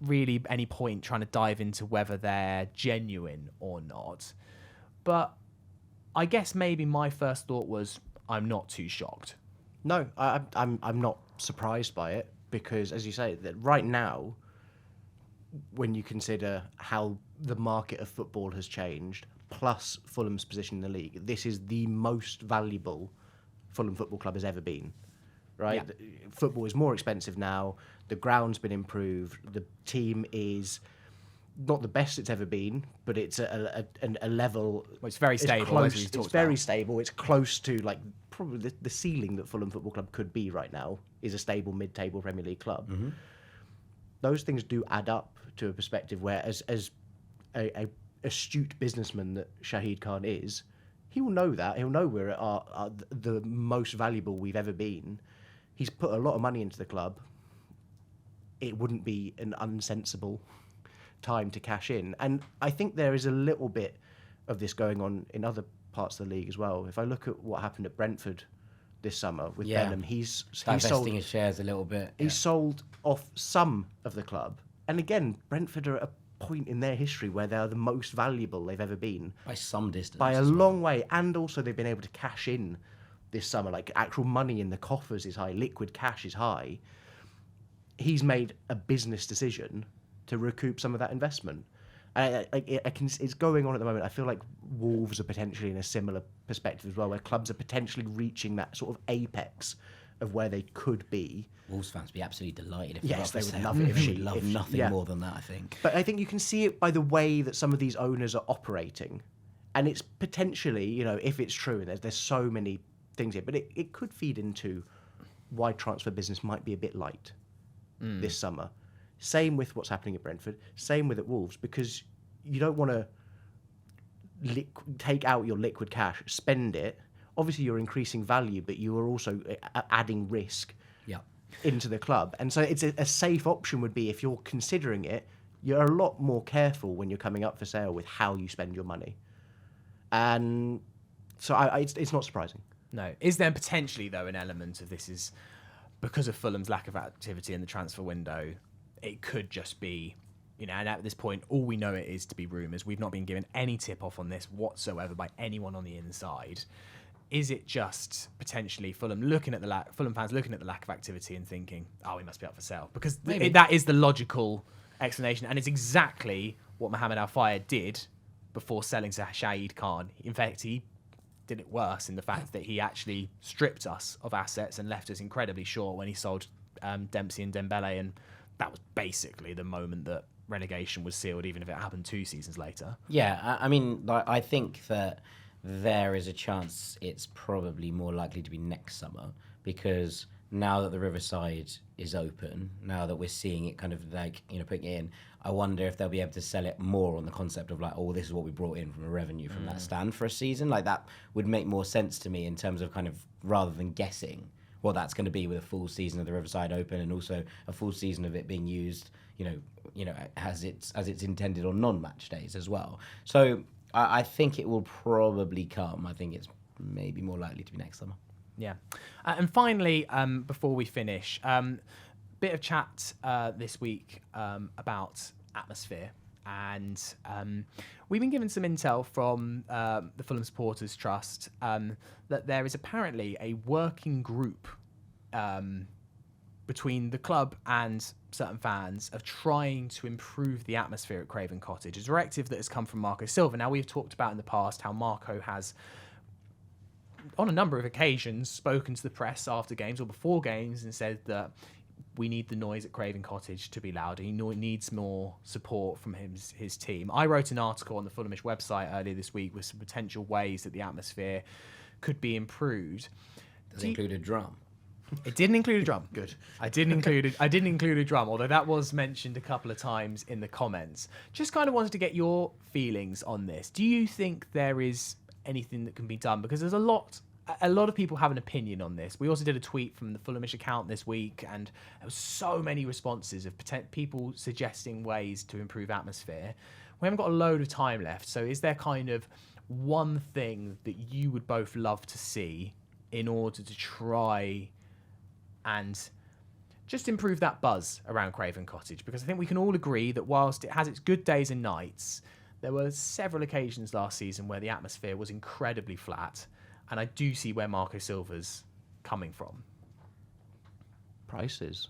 really any point trying to dive into whether they're genuine or not. But I guess maybe my first thought was, I'm not too shocked. No, I'm not surprised by it, because, as you say, that right now, when you consider how the market of football has changed, plus Fulham's position in the league, this is the most valuable Fulham Football Club has ever been. Right? Yeah. Football is more expensive now. The ground's been improved. The team is not the best it's ever been, but it's a level. Well, it's very stable, Close, as we it's talked very about. stable. It's close to like probably the ceiling that Fulham Football Club could be right now is a stable mid-table Premier League club. Mm-hmm. Those things do add up to a perspective where, as a astute businessman that Shahid Khan is, he will know that. He'll know we're at the most valuable we've ever been. He's put a lot of money into the club. It wouldn't be an unsensible time to cash in. And I think there is a little bit of this going on in other parts of the league as well. If I look at what happened at Brentford this summer with Benham, he's divesting sold his shares a little bit. He sold off some of the club. And again, Brentford are at a point in their history where they are the most valuable they've ever been. By some distance. By a long way. And also they've been able to cash in this summer. Like, actual money in the coffers is high. Liquid cash is high. He's made a business decision to recoup some of that investment. It's going on at the moment. I feel like Wolves are potentially in a similar perspective as well, where clubs are potentially reaching that sort of apex of where they could be. Wolves fans would be absolutely delighted if Yes, they they would would love it if They she- would love if- nothing yeah. more than that, I think. But I think you can see it by the way that some of these owners are operating. And it's potentially, if it's true, and there's so many things here, but it could feed into why transfer business might be a bit light this summer. Same with what's happening at Brentford, same with at Wolves, because you don't want to take out your liquid cash, spend it. Obviously, you're increasing value, but you are also adding risk into the club. And so it's a safe option would be, if you're considering it, you're a lot more careful when you're coming up for sale with how you spend your money. And so it's not surprising. No. Is there potentially, though, an element of this is because of Fulham's lack of activity in the transfer window, it could just be, and at this point, all we know it is to be rumours. We've not been given any tip-off on this whatsoever by anyone on the inside. Is it just potentially Fulham fans looking at the lack of activity and thinking, oh, we must be up for sale? Because that is the logical explanation, and it's exactly what Mohamed Al-Fayed did before selling to Shahid Khan. In fact, he did it worse in the fact that he actually stripped us of assets and left us incredibly short when he sold Dempsey and Dembele, and that was basically the moment that relegation was sealed, even if it happened 2 seasons later. Yeah, I mean, I think that there is a chance it's probably more likely to be next summer, because now that the Riverside is open, now that we're seeing it kind of like, putting it in, I wonder if they'll be able to sell it more on the concept of like, oh, this is what we brought in from a revenue from that stand for a season. Like, that would make more sense to me in terms of kind of, rather than guessing what that's going to be with a full season of the Riverside open, and also a full season of it being used, as it's intended on non-match days as well. So I think it will probably come. I think it's maybe more likely to be next summer. Yeah. And finally, before we finish, bit of chat this week about atmosphere. And we've been given some intel from the Fulham Supporters Trust that there is apparently a working group between the club and certain fans of trying to improve the atmosphere at Craven Cottage. A directive that has come from Marco Silva. Now, we've talked about in the past how Marco has, on a number of occasions, spoken to the press after games or before games and said that we need the noise at Craven Cottage to be louder. He needs more support from his team. I wrote an article on the Fulhamish website earlier this week with some potential ways that the atmosphere could be improved. Does it include a drum? It didn't include a drum. Good. I didn't include a drum, although that was mentioned a couple of times in the comments. Just kind of wanted to get your feelings on this. Do you think there is anything that can be done? Because there's a lot of people have an opinion on this. We also did a tweet from the Fulhamish account this week, and there was so many responses of people suggesting ways to improve atmosphere. We haven't got a load of time left, so is there kind of one thing that you would both love to see in order to try and just improve that buzz around Craven Cottage? Because I think we can all agree that whilst it has its good days and nights, there were several occasions last season where the atmosphere was incredibly flat, and I do see where Marco Silva's coming from. Prices,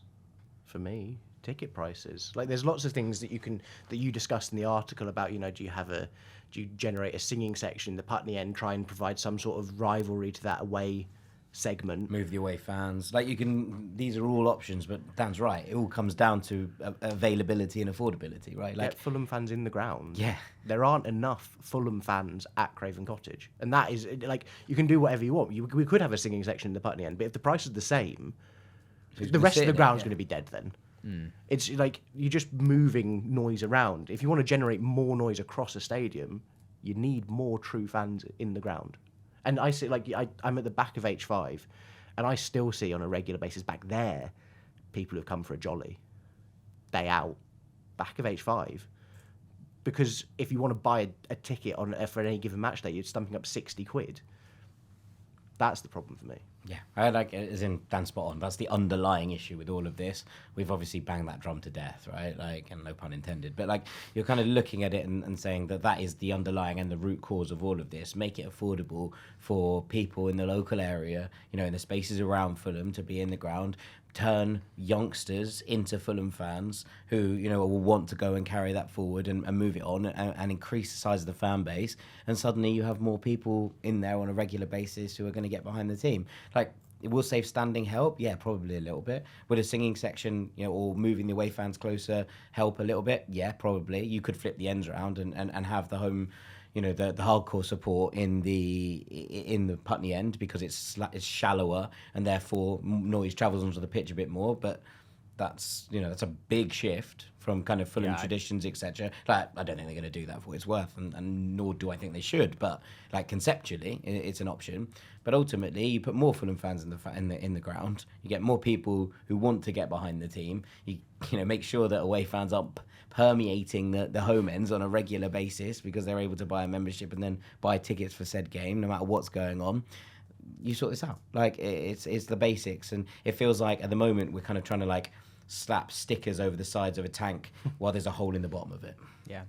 for me, ticket prices. Like, there's lots of things that you discussed in the article about, do you generate a singing section in the Putney end, try and provide some sort of rivalry to that away segment, move the away fans. These are all options, but Dan's right, it all comes down to availability and affordability, right? Get Fulham fans in the ground. Yeah, there aren't enough Fulham fans at Craven Cottage, and that is, you can do whatever you want. We could have a singing section in the Putney end, but if the price is the same, the rest of the ground's going to be dead then. It's like you're just moving noise around. If you want to generate more noise across a stadium, you need more true fans in the ground. And I see, I'm at the back of H5, and I still see on a regular basis back there people who've come for a jolly, day out, back of H5. Because if you want to buy a ticket for any given match day, you're stumping up 60 quid. That's the problem for me. Yeah, I like it, as in Dan spot on. That's the underlying issue with all of this. We've obviously banged that drum to death, right? And no pun intended. But you're kind of looking at it and saying that is the underlying and the root cause of all of this. Make it affordable for people in the local area, in the spaces around Fulham to be in the ground. Turn youngsters into Fulham fans who, will want to go and carry that forward and move it on and increase the size of the fan base. And suddenly you have more people in there on a regular basis who are going to get behind the team. It will save standing help? Yeah, probably a little bit. Would a singing section, or moving the away fans closer help a little bit? Yeah, probably. You could flip the ends around and have the home, the hardcore support in the Putney end, because it's shallower and therefore noise travels onto the pitch a bit more. But that's a big shift from kind of Fulham traditions, etc. I don't think they're going to do that for what it's worth, and nor do I think they should. But conceptually, it's an option. But ultimately, you put more Fulham fans in the ground. You get more people who want to get behind the team. You make sure that away fans aren't permeating the home ends on a regular basis, because they're able to buy a membership and then buy tickets for said game, no matter what's going on. You sort this out. It's the basics, and it feels like at the moment we're kind of trying to slap stickers over the sides of a tank while there's a hole in the bottom of it. Yeah.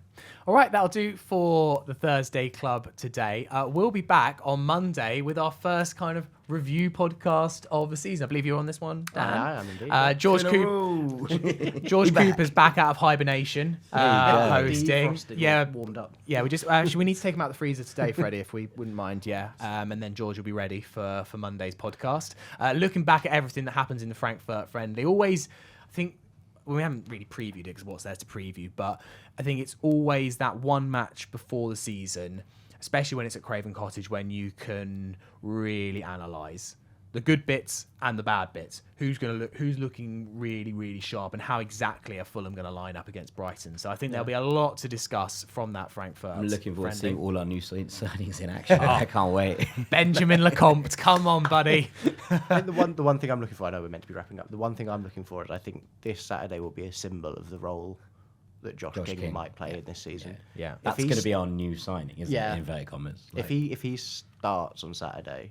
All right, that'll do for the Thursday Club today. We'll be back on Monday with our first kind of review podcast of the season. I believe you're on this one, Dan. I am indeed. George Cooper's back out of hibernation, hosting. Yeah, warmed up. Yeah, we need to take him out the freezer today, Freddie, if we wouldn't mind. Yeah, and then George will be ready for Monday's podcast. Looking back at everything that happens in the Frankfurt friendly, always, I think. We haven't really previewed it because what's there to preview, but I think it's always that one match before the season, especially when it's at Craven Cottage, when you can really analyse the good bits and the bad bits. Who's looking really, really sharp, and how exactly are Fulham going to line up against Brighton? So I think there'll be a lot to discuss from that Frankfurt. I'm looking forward to seeing all our new signings in action. I can't wait. Benjamin Lecomte, come on, buddy. I think the one thing I'm looking for, I know we're meant to be wrapping up, the one thing I'm looking for is I think this Saturday will be a symbol of the role that Josh King might play in this season. Yeah. That's going to be our new signing, isn't it? In inverted commas. If he starts on Saturday,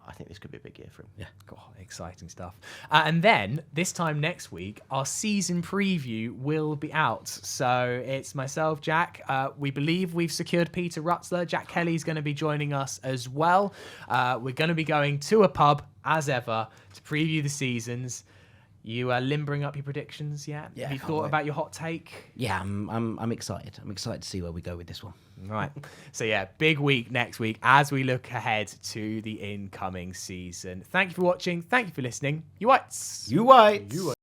I think this could be a big year for him. Yeah, God, exciting stuff. And then, this time next week, our season preview will be out. So it's myself, Jack. We believe we've secured Peter Rutzler. Jack Kelly's going to be joining us as well. We're going to be going to a pub, as ever, to preview the seasons. You limbering up your predictions yet? Yeah, Have you can't thought wait. about your hot take? Yeah, I'm excited. I'm excited to see where we go with this one. Right. So yeah, big week next week as we look ahead to the incoming season. Thank you for watching. Thank you for listening. You whites. You whites.